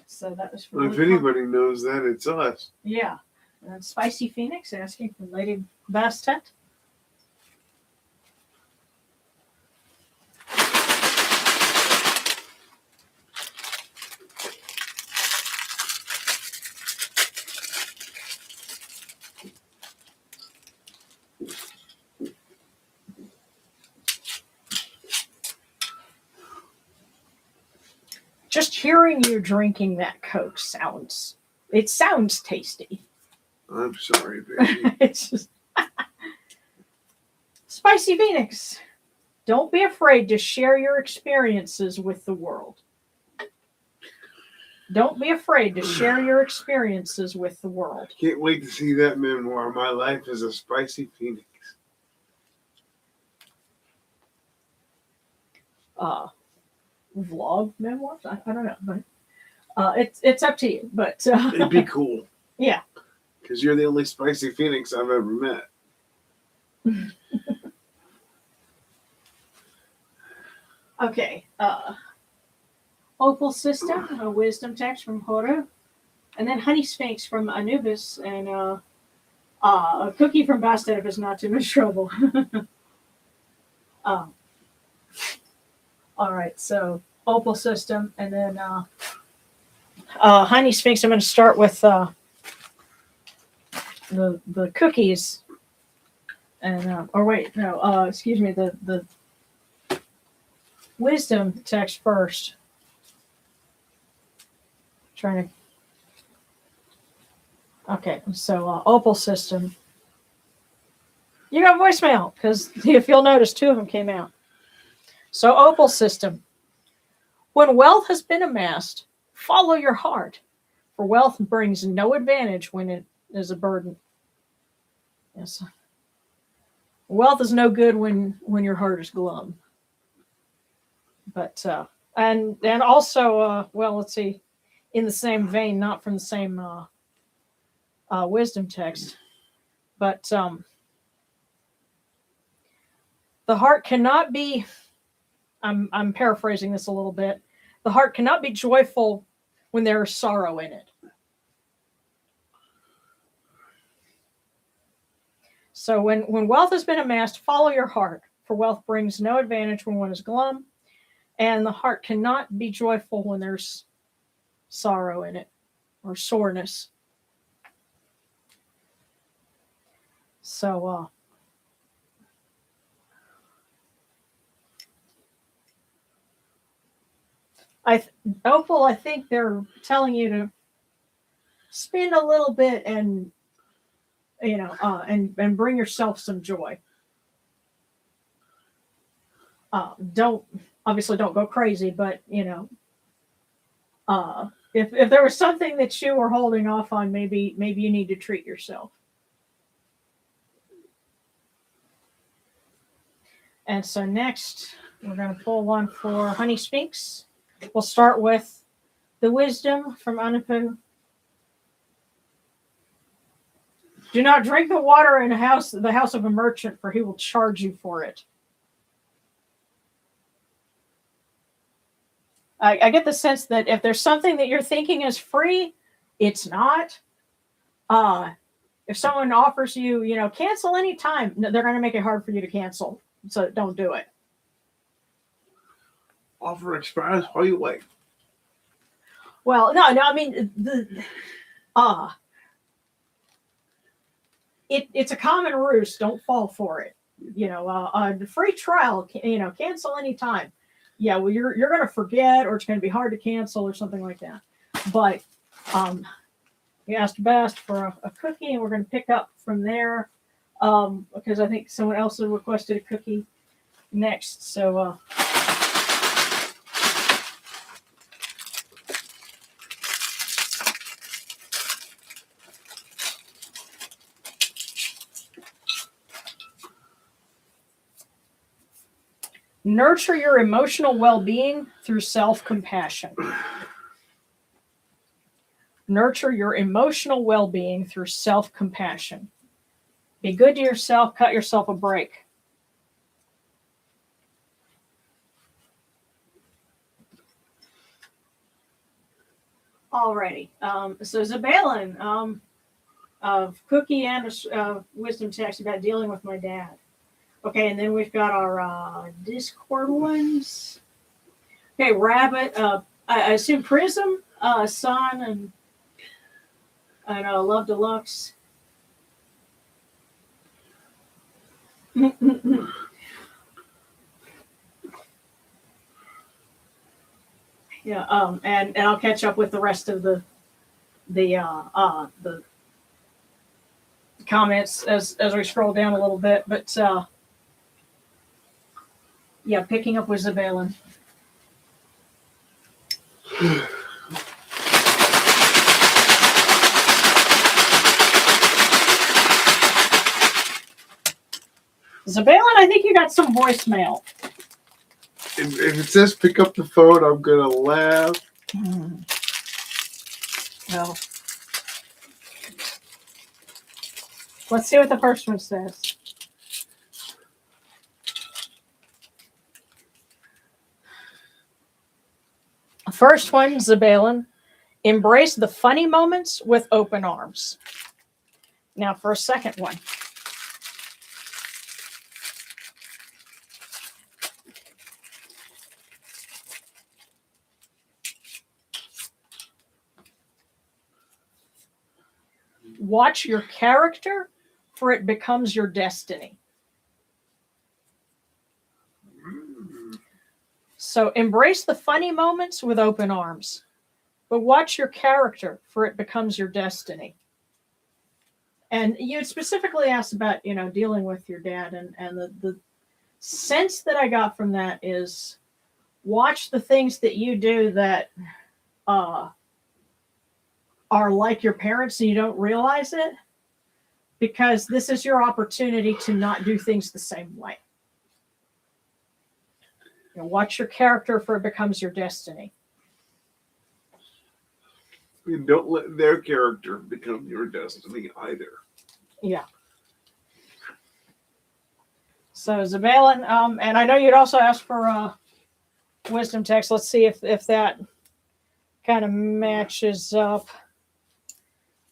So that was for Well, if anybody knows that, it's us. Yeah. And Spicy Phoenix asking for Lady Bastet. Just hearing you drinking that Coke sounds tasty. I'm sorry, baby. It's just Spicy Phoenix. Don't be afraid to share your experiences with the world. Don't be afraid to share your experiences with the world. Can't wait to see that memoir, My Life as a Spicy Phoenix. Vlog memoirs? I don't know, but it's up to you. But It'd be cool. Yeah. Because you're the only Spicy Phoenix I've ever met. Okay. Opal System, a wisdom text from Horu. And then Honey Sphinx from Anubis. And a cookie from Bastet is not too much trouble. All right, so Opal System. And then Honey Sphinx, I'm going to start with the cookies. And, excuse me, the wisdom text first. Okay, so Opal System. You got voicemail, because if you'll notice, 2 of them came out. So Opal System. When wealth has been amassed, follow your heart, for wealth brings no advantage when it is a burden. Yes. Wealth is no good when your heart is glum. But and also let's see, in the same vein, not from the same wisdom text, but the heart cannot be. I'm paraphrasing this a little bit. The heart cannot be joyful when there is sorrow in it. So when wealth has been amassed, follow your heart, for wealth brings no advantage when one is glum, and the heart cannot be joyful when there's sorrow in it or soreness. So Opal, I think they're telling you to spend a little bit and and bring yourself some joy. Don't go crazy, but if there was something that you were holding off on, maybe you need to treat yourself. And so next, we're going to pull one for Honey Sphinx. We'll start with the wisdom from Anubis. Do not drink the water in the house of a merchant, for he will charge you for it. I get the sense that if there's something that you're thinking is free, it's not. If someone offers you, cancel any time, they're going to make it hard for you to cancel. So don't do it. Offer expires while you wait. Well, no, I mean it's a common ruse. Don't fall for it. The free trial, cancel any time. Yeah, well, you're going to forget, or it's going to be hard to cancel, or something like that. But you asked Best for a cookie, and we're going to pick up from there because I think someone else has requested a cookie next. So. Nurture your emotional well-being through self-compassion. Nurture your emotional well-being through self-compassion. Be good to yourself. Cut yourself a break. Alrighty. So Zabalin of Cookie and Wisdom Text about dealing with my dad. Okay, and then we've got our Discord ones. Okay, Rabbit. I assume Prism, Son, and Love Deluxe. Yeah. And I'll catch up with the rest of the comments as we scroll down a little bit, but. Yeah, picking up with Zabalin. Zabalin, I think you got some voicemail. If it says pick up the phone, I'm gonna laugh. No. Let's see what the first one says. First one, Zabalin, embrace the funny moments with open arms. Now for a second one. Watch your character, for it becomes your destiny. So embrace the funny moments with open arms, but watch your character, for it becomes your destiny. And you had specifically asked about, dealing with your dad, and the sense that I got from that is watch the things that you do that are like your parents and you don't realize it, because this is your opportunity to not do things the same way. Watch your character, for it becomes your destiny. And don't let their character become your destiny either. Yeah. So Zabalin, and I know you'd also asked for wisdom text. Let's see if that kind of matches up.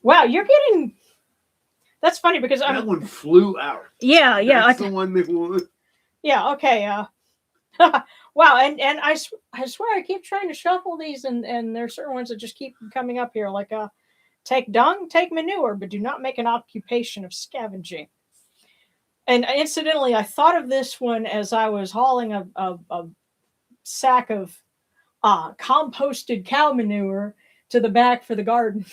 Wow, you're getting. That's funny because that one flew out. Yeah. That's the one that won. Yeah. Okay. Wow, and I swear I keep trying to shuffle these, and there's certain ones that just keep coming up here, like take dung, take manure, but do not make an occupation of scavenging. And incidentally, I thought of this one as I was hauling a sack of composted cow manure to the back for the garden.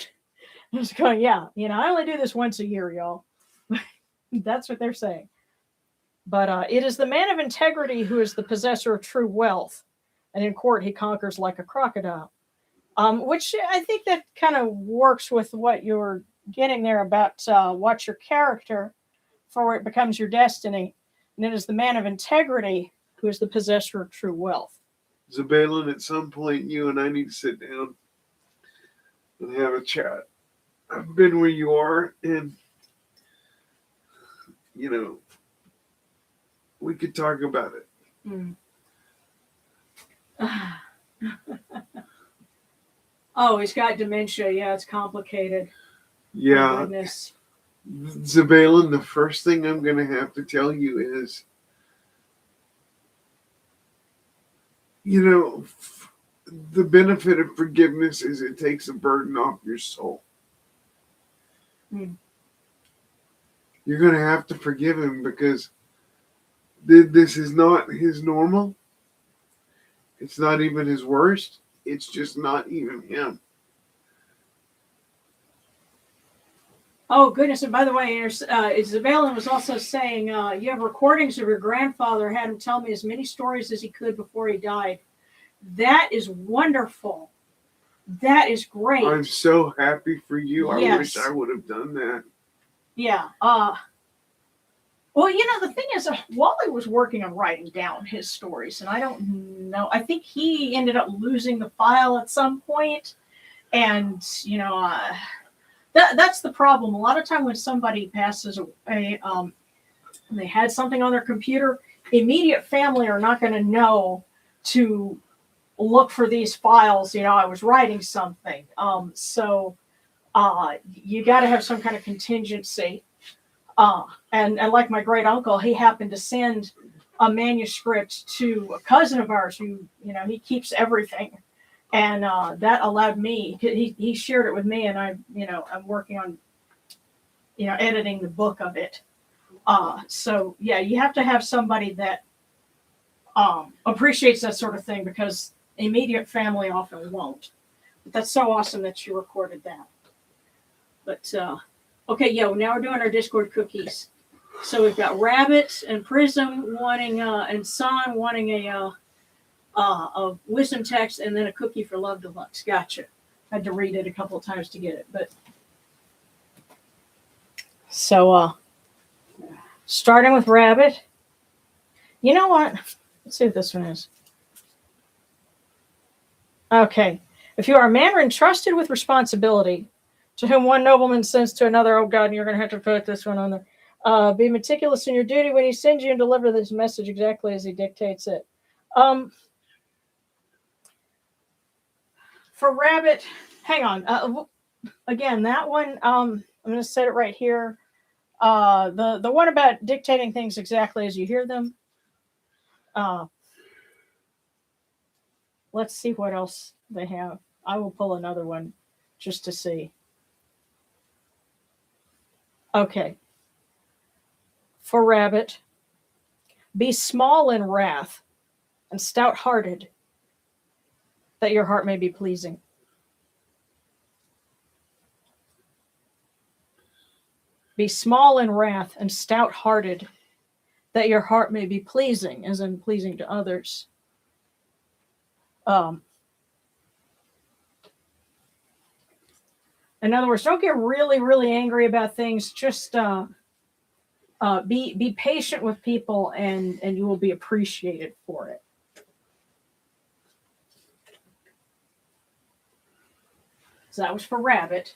I was going, I only do this once a year, y'all. That's what they're saying. But it is the man of integrity who is the possessor of true wealth. And in court, he conquers like a crocodile. Which I think that kind of works with what you're getting there about watch your character, for it becomes your destiny. And it is the man of integrity who is the possessor of true wealth. Zabalin, at some point, you and I need to sit down and have a chat. I've been where you are, and, we could talk about it. Oh, he's got dementia. Yeah, it's complicated. Yeah. Oh, goodness. Zabalin, the first thing I'm going to have to tell you is, the benefit of forgiveness is it takes a burden off your soul. You're going to have to forgive him, because this is not his normal. It's not even his worst. It's just not even him. Oh, goodness. And by the way, Zabalin was also saying, you have recordings of your grandfather, had him tell me as many stories as he could before he died. That is wonderful. That is great. I'm so happy for you. Yes. I wish I would have done that. Yeah. Well, the thing is, Wally was working on writing down his stories, and I don't know. I think he ended up losing the file at some point, and that's the problem. A lot of time when somebody passes away, they had something on their computer, immediate family are not going to know to look for these files. I was writing something, so you got to have some kind of contingency. And like my great uncle, he happened to send a manuscript to a cousin of ours who, he keeps everything. And that allowed me, he shared it with me, and I'm working on, editing the book of it. So yeah, you have to have somebody that appreciates that sort of thing, because immediate family often won't. But that's so awesome that you recorded that. But, okay, now we're doing our Discord cookies. So we've got Rabbit and Prism wanting, and Son wanting a wisdom text, and then a cookie for Love Deluxe. Gotcha. I had to read it a couple of times to get it, but so starting with Rabbit. You know what? Let's see what this one is. Okay. If you are a man entrusted with responsibility, to whom one nobleman sends to another, oh God, you're going to have to put this one on there. Be meticulous in your duty when he sends you and deliver this message exactly as he dictates it. For Rabbit, hang on. Again, that one, I'm going to set it right here. The one about dictating things exactly as you hear them. Let's see what else they have. I will pull another one just to see. Okay. For Rabbit, be small in wrath and stout-hearted, that your heart may be pleasing. Be small in wrath and stout-hearted, that your heart may be pleasing, as in pleasing to others. In other words, don't get really, really angry about things. Just be patient with people, and you will be appreciated for it. So that was for Rabbit.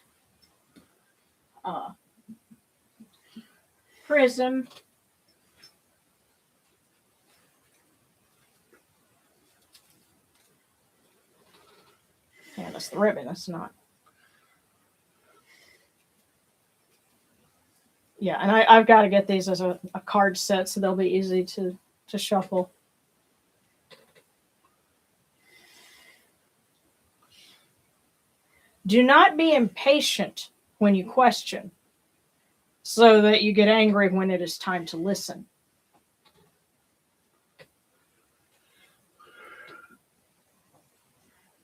Prism. Yeah, that's the ribbon. That's not. Yeah, and I've got to get these as a card set so they'll be easy to shuffle. Do not be impatient when you question, so that you get angry when it is time to listen.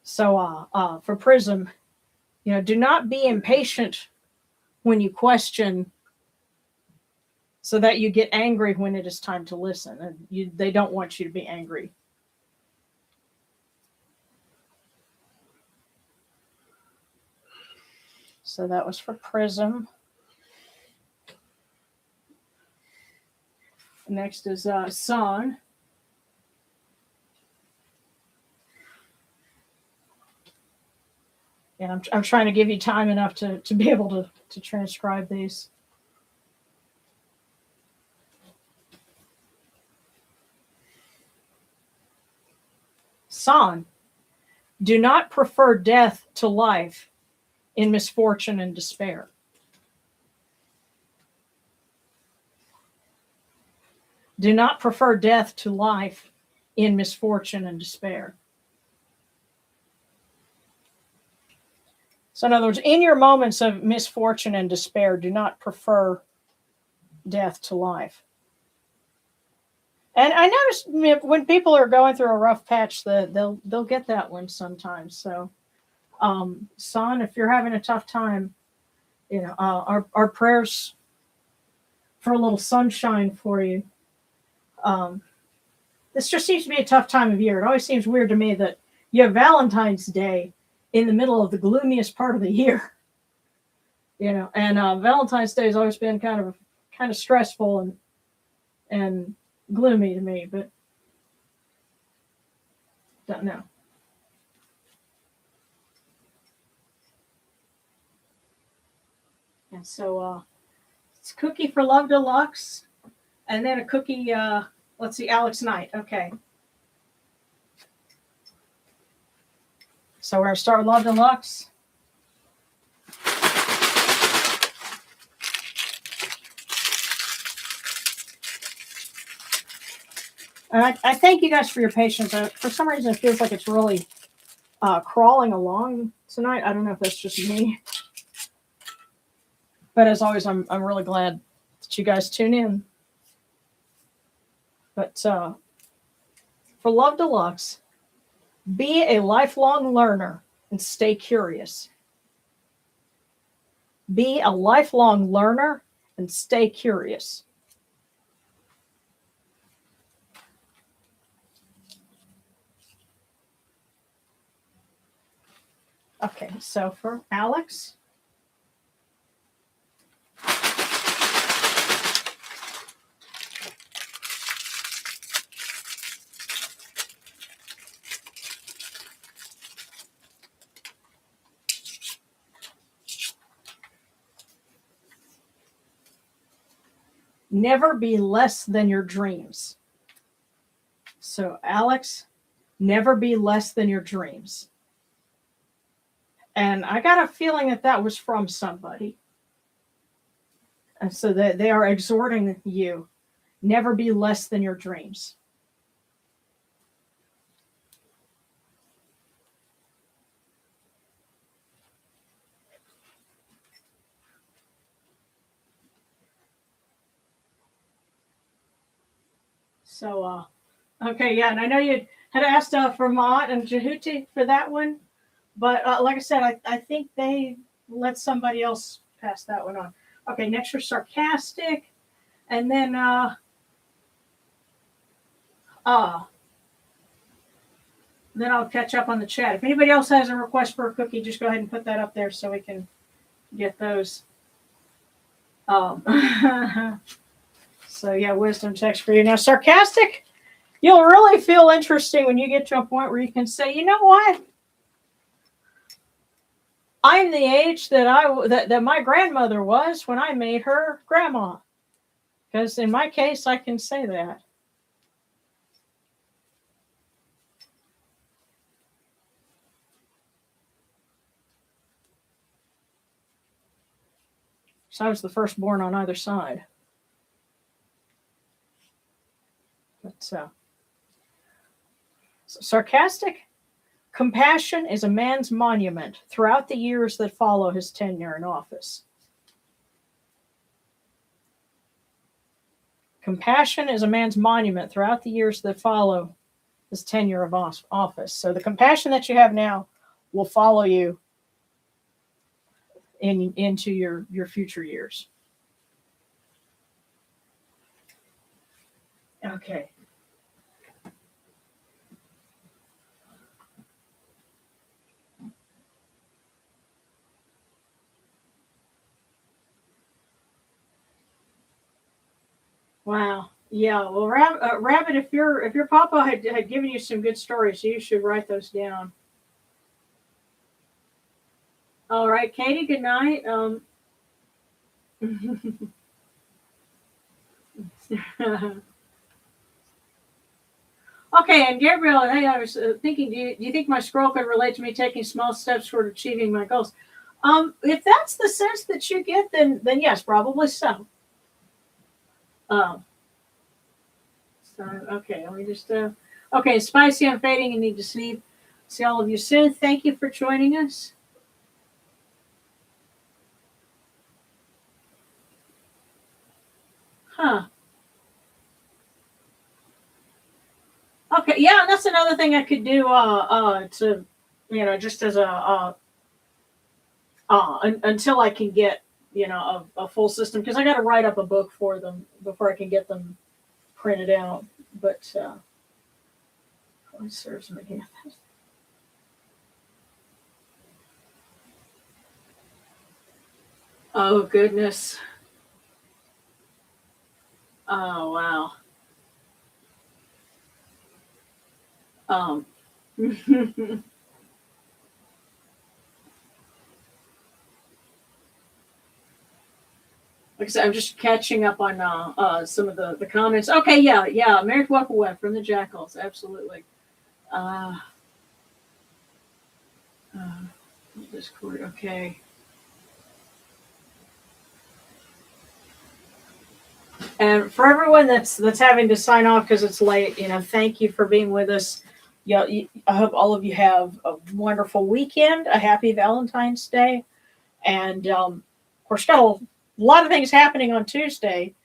So for Prism, do not be impatient when you question, so that you get angry when it is time to listen. And they don't want you to be angry. So that was for Prism. Next is Son. And I'm trying to give you time enough to be able to transcribe these. Son, do not prefer death to life in misfortune and despair. Do not prefer death to life in misfortune and despair. So in other words, in your moments of misfortune and despair, do not prefer death to life. And I noticed when people are going through a rough patch, they'll get that one sometimes. So, Son, if you're having a tough time, our prayers for a little sunshine for you. This just seems to be a tough time of year. It always seems weird to me that you have Valentine's Day in the middle of the gloomiest part of the year. And Valentine's Day has always been kind of stressful and gloomy to me, but don't know. And so it's cookie for Love Deluxe, and then a cookie, let's see, Alex Knight. Okay. So we're going to start with Love Deluxe. And I thank you guys for your patience. For some reason, it feels like it's really crawling along tonight. I don't know if that's just me. But as always, I'm really glad that you guys tune in. But for Love Deluxe, be a lifelong learner and stay curious. Be a lifelong learner and stay curious. Okay, so for Alex. Never be less than your dreams. So, Alex, never be less than your dreams. And I got a feeling that that was from somebody. And so that they are exhorting you, never be less than your dreams. So, okay, yeah, and I know you had asked Vermont and Jehuti for that one, but like I said, I think they let somebody else pass that one on. Okay, next for sarcastic, and then then I'll catch up on the chat. If anybody else has a request for a cookie, just go ahead and put that up there so we can get those. So yeah, wisdom text for you. Now, sarcastic, you'll really feel interesting when you get to a point where you can say, you know what? I'm the age that my grandmother was when I made her grandma. Because in my case, I can say that. So I was the firstborn on either side. But so sarcastic, compassion is a man's monument throughout the years that follow his tenure in office. Compassion is a man's monument throughout the years that follow his tenure of office. So the compassion that you have now will follow you into your future years. Okay. Wow. Yeah. Well, Rabbit, if your papa had given you some good stories, you should write those down. All right, Katie. Good night. Okay, and Gabriel, hey, I was thinking, do you think my scroll could relate to me taking small steps toward achieving my goals? If that's the sense that you get, then yes, probably so. So okay, let me just okay, spicy, I'm fading and need to sleep. See all of you soon. Thank you for joining us. Huh. Okay, yeah, and that's another thing I could do to just as a until I can get a full system, because I got to write up a book for them before I can get them printed out. But what serves me here? Oh goodness. Oh wow. Like I said, I'm just catching up on some of the comments. Okay, yeah. Mary Welcome Web from the Jackals, absolutely. Discord, okay. And for everyone that's having to sign off because it's late, thank you for being with us. I hope all of you have a wonderful weekend, a happy Valentine's Day, and of course, got a lot of things happening on Tuesday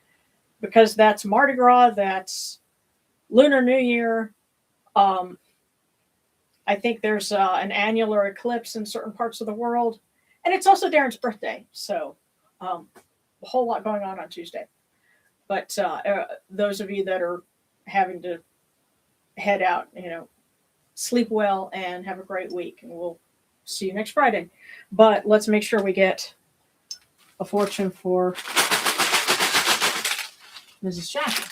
because that's Mardi Gras, that's Lunar New Year. I think there's an annular eclipse in certain parts of the world, and it's also Darren's birthday, so a whole lot going on Tuesday. But those of you that are having to head out, sleep well and have a great week, and we'll see you next Friday. But let's make sure we get a fortune for Mrs. Jackson.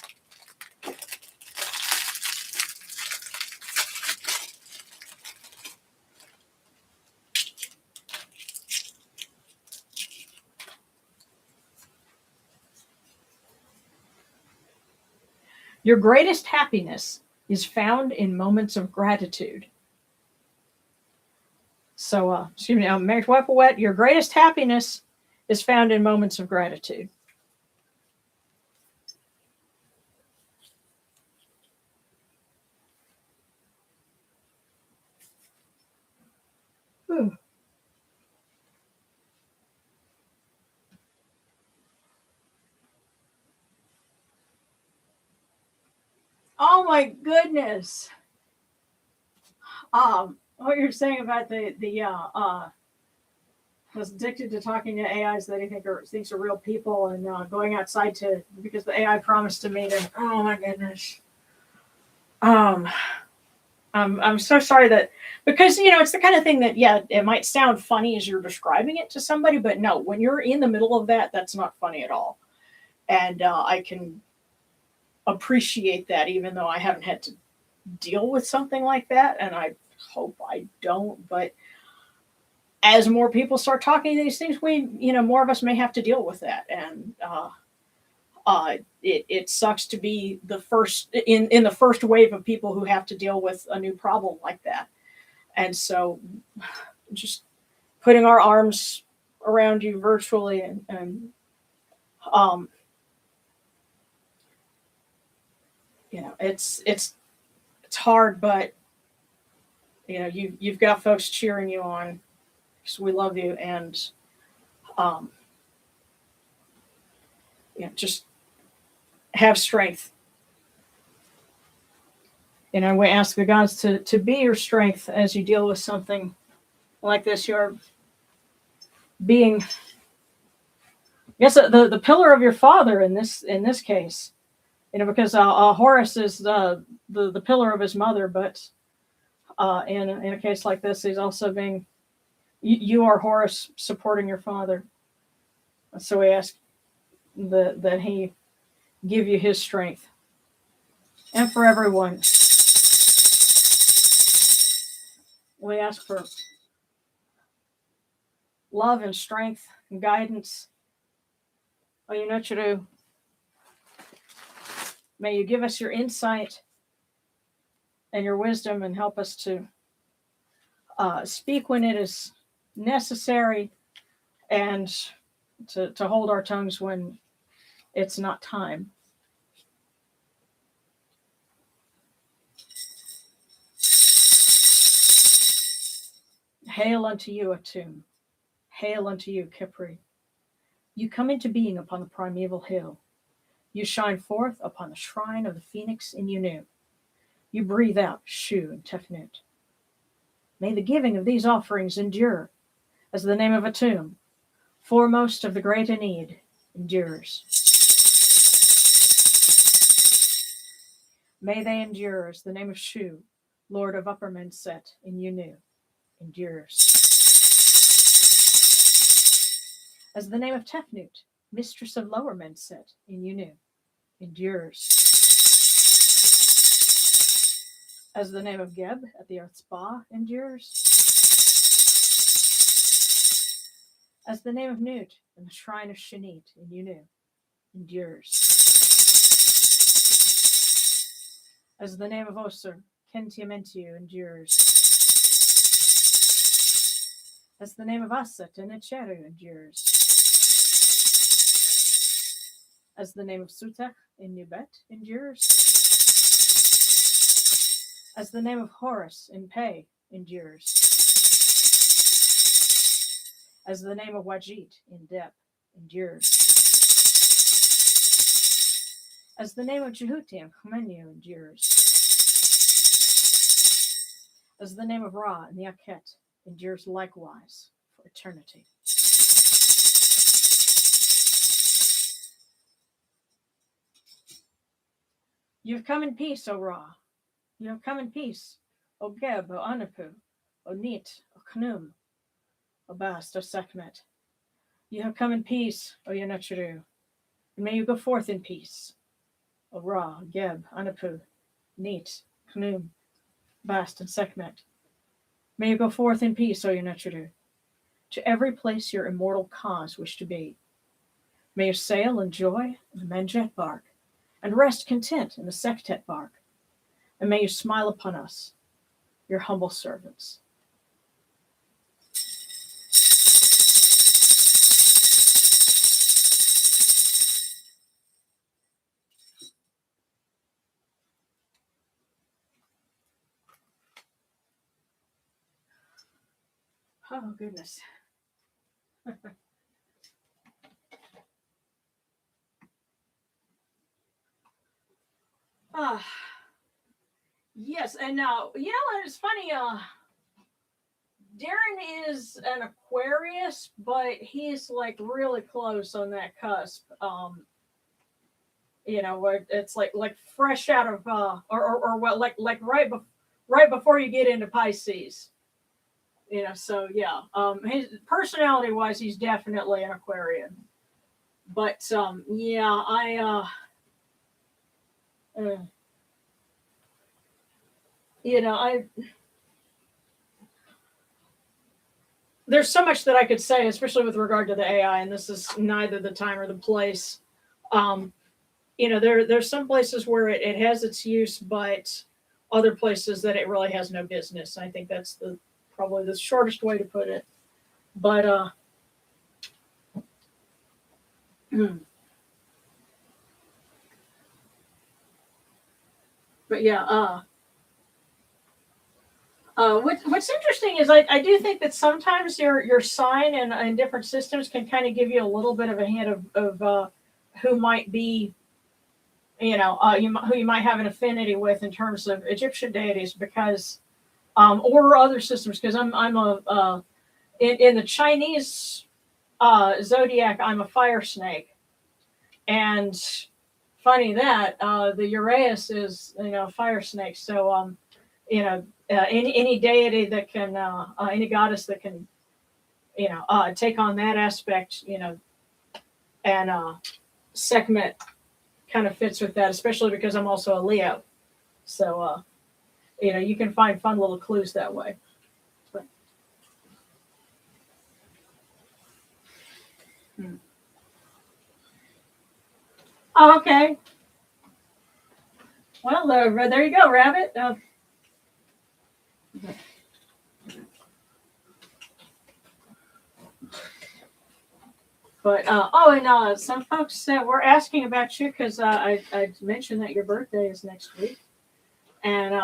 Your greatest happiness is found in moments of gratitude. So, excuse me, Mary Whipplewet, your greatest happiness is found in moments of gratitude. Ooh. Oh my goodness. What you're saying about was addicted to talking to AIs that he thinks are real people and going outside because the AI promised to meet him. Oh my goodness. I'm so sorry because it's the kind of thing that it might sound funny as you're describing it to somebody, but no, when you're in the middle of that's not funny at all. And I can appreciate that, even though I haven't had to deal with something like that, and I hope I don't. But as more people start talking these things, more of us may have to deal with that, and it sucks to be the first in the first wave of people who have to deal with a new problem like that. And so, just putting our arms around you virtually, and it's hard, but you've got folks cheering you on. So we love you, and just have strength. We ask the gods to be your strength as you deal with something like this. You're being, I guess, the pillar of your father in this case. Because Horus is the pillar of his mother, but in a case like this, he's also being. You are Horus supporting your father. So we ask that he give you his strength. And for everyone, we ask for love and strength and guidance. Oyunochiru, may you give us your insight and your wisdom and help us to speak when it is necessary, and to hold our tongues when it's not time. Hail unto you, Atum. Hail unto you, Kipri. You come into being upon the primeval hill. You shine forth upon the shrine of the phoenix in Unu. You breathe out Shu and Tefnut. May the giving of these offerings endure, as the name of Atum, foremost of the great Enid, endures. May they endure as the name of Shu, Lord of Upper Menset in Unu, endures. As the name of Tefnut, Mistress of Lower Menset in Unu, endures. As the name of Geb at the Earth's Spa endures. As the name of Nut in the Shrine of Shanit in Unu, endures. As the name of Osir, Kentiamentiu endures. As the name of Aset in Echeru endures. As the name of Sutek in Nubet endures. As the name of Horus in Pe endures. As the name of Wajit in Dep endures. As the name of Jehuti in Khmenu endures. As the name of Ra in the Aket endures likewise for eternity. You have come in peace, O Ra. You have come in peace, O Geb, O Anapu, O Neith, O Khnum, Abast, O Sekhmet. You have come in peace, O Yenachru, and may you go forth in peace. O Ra, Geb, Anapu, Neith, Khnum, Bast, and Sekhmet. May you go forth in peace, O Yenachru, to every place your immortal cause wish to be. May you sail in joy in the Menjet bark, and rest content in the Sektet bark. And may you smile upon us, your humble servants. Oh, goodness. Ah, yes, and it's funny. Darren is an Aquarius, but he's like really close on that cusp. Where it's like fresh out of or what like right before you get into Pisces. So yeah. His personality wise, he's definitely an Aquarian. But there's so much that I could say, especially with regard to the AI, and this is neither the time or the place. There's some places where it has its use, but other places that it really has no business. I think that's probably the shortest way to put it. But but yeah. What's interesting is I do think that sometimes your sign and different systems can kind of give you a little bit of a hint of who might be, who you might have an affinity with in terms of Egyptian deities, because or other systems, because I'm in the Chinese zodiac, I'm a fire snake, and funny that the Uraeus is fire snake, so any deity that can any goddess that can take on that aspect, and Sekhmet kind of fits with that, especially because I'm also a Leo, so you can find fun little clues that way. But, Oh, okay. Well, there you go, Rabbit. But some folks were asking about you because I mentioned that your birthday is next week, and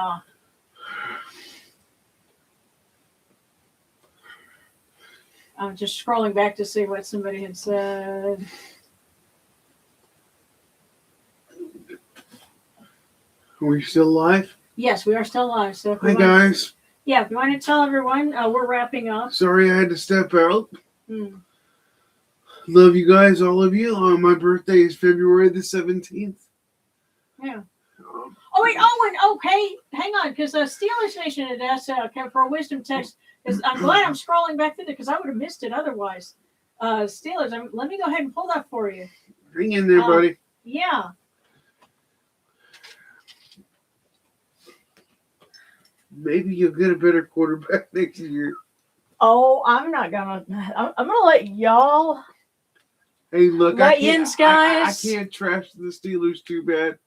I'm just scrolling back to see what somebody had said. Are we still live? Yes, we are still live. So hi guys. Yeah, if you want to tell everyone, we're wrapping up. Sorry I had to step out. Love you guys, all of you. My birthday is February the 17th. Yeah. Oh wait, okay, hang on, because Steelers Nation had asked for a wisdom text. Because I'm glad I'm scrolling back through there, because I would have missed it otherwise. Steelers, let me go ahead and pull that for you. Hang in there, buddy. Yeah. Maybe you'll get a better quarterback next year. Oh, I'm gonna let y'all. Hey, look, guys. I can't trash the Steelers too bad.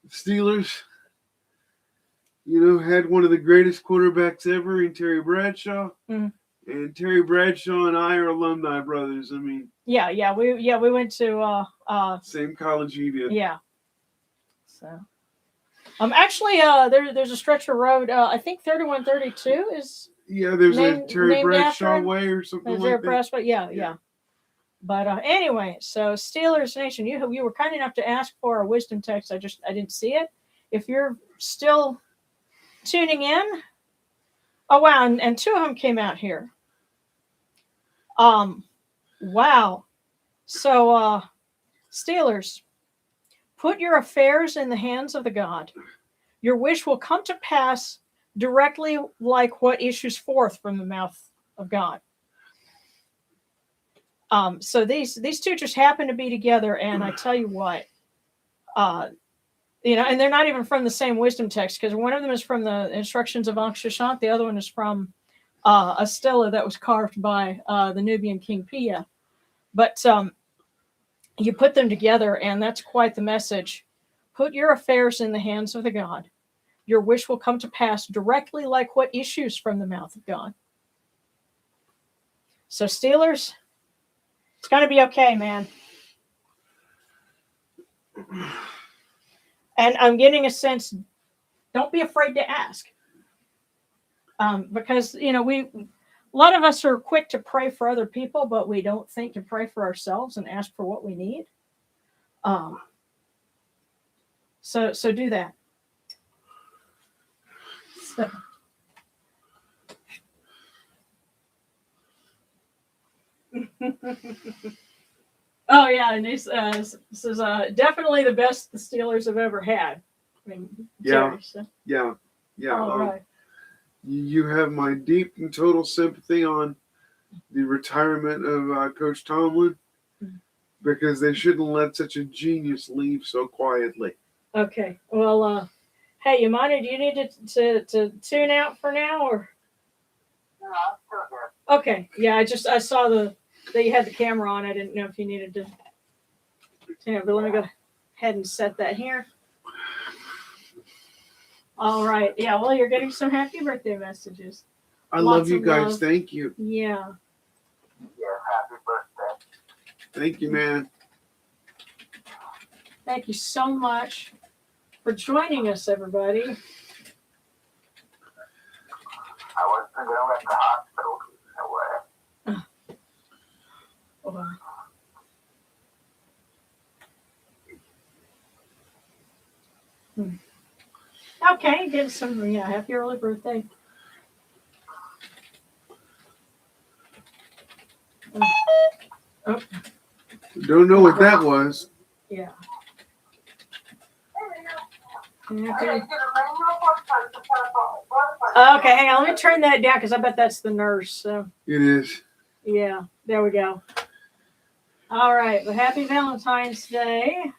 The Steelers, had one of the greatest quarterbacks ever in Terry Bradshaw. And Terry Bradshaw and I are alumni brothers. I mean, we went to same college he did. Yeah. So, actually, there's a stretch of road. I think 3132 is. Yeah, there's a Terry Bradshaw way or something like that. Yeah. But anyway, so Steelers Nation, you were kind enough to ask for a wisdom text. I didn't see it. If you're still tuning in, oh wow, and two of them came out here. Wow. So Steelers, put your affairs in the hands of the God. Your wish will come to pass directly like what issues forth from the mouth of God. So these two just happen to be together, and I tell you what, you know, and they're not even from the same wisdom text, because one of them is from the Instructions of Ankh Shashant, the other one is from a stela that was carved by the Nubian king Pia. But you put them together, and that's quite the message. Put your affairs in the hands of the God. Your wish will come to pass directly like what issues from the mouth of God. So Steelers, it's going to be okay, man. And I'm getting a sense, don't be afraid to ask. Because, you know, a lot of us are quick to pray for other people, but we don't think to pray for ourselves and ask for what we need. So do that. So. Oh yeah, and this is definitely the best the Steelers have ever had. I mean, Yeah, so. yeah. All right. You have my deep and total sympathy on the retirement of Coach Tomlin, because they shouldn't let such a genius leave so quietly. Okay. Well, hey, Yamani, do you need to tune out for now, or? No, I'm still here. Okay. Yeah, I saw that you had the camera on. I didn't know if you needed to. Yeah, but let me go ahead and set that here. All right. Yeah. Well, you're getting some happy birthday messages. I Lots love you of guys. love. Thank you. Yeah. Yeah, happy birthday. Thank you, man. Thank you so much for joining us, everybody. I was thinking I went to the hospital. Hold on. Okay, get some. Yeah, happy early birthday. Oh. Don't know what that was. Yeah. Okay. Okay, hang on. Let me turn that down because I bet that's the nurse. So. It is. Yeah, there we go. All right, well, happy Valentine's Day.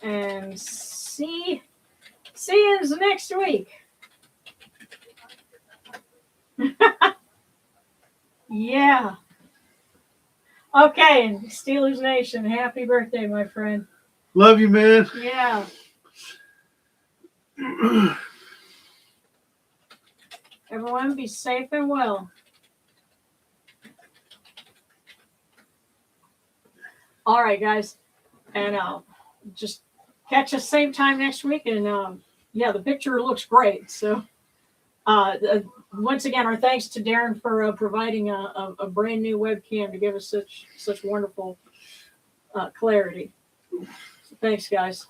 And see you next week. Yeah. Okay, and Steelers Nation, happy birthday, my friend. Love you, man. Yeah. Everyone be safe and well. All right, guys. And just catch us same time next week. And yeah, the picture looks great. So once again, our thanks to Darren for providing a brand new webcam to give us such wonderful clarity. So thanks, guys.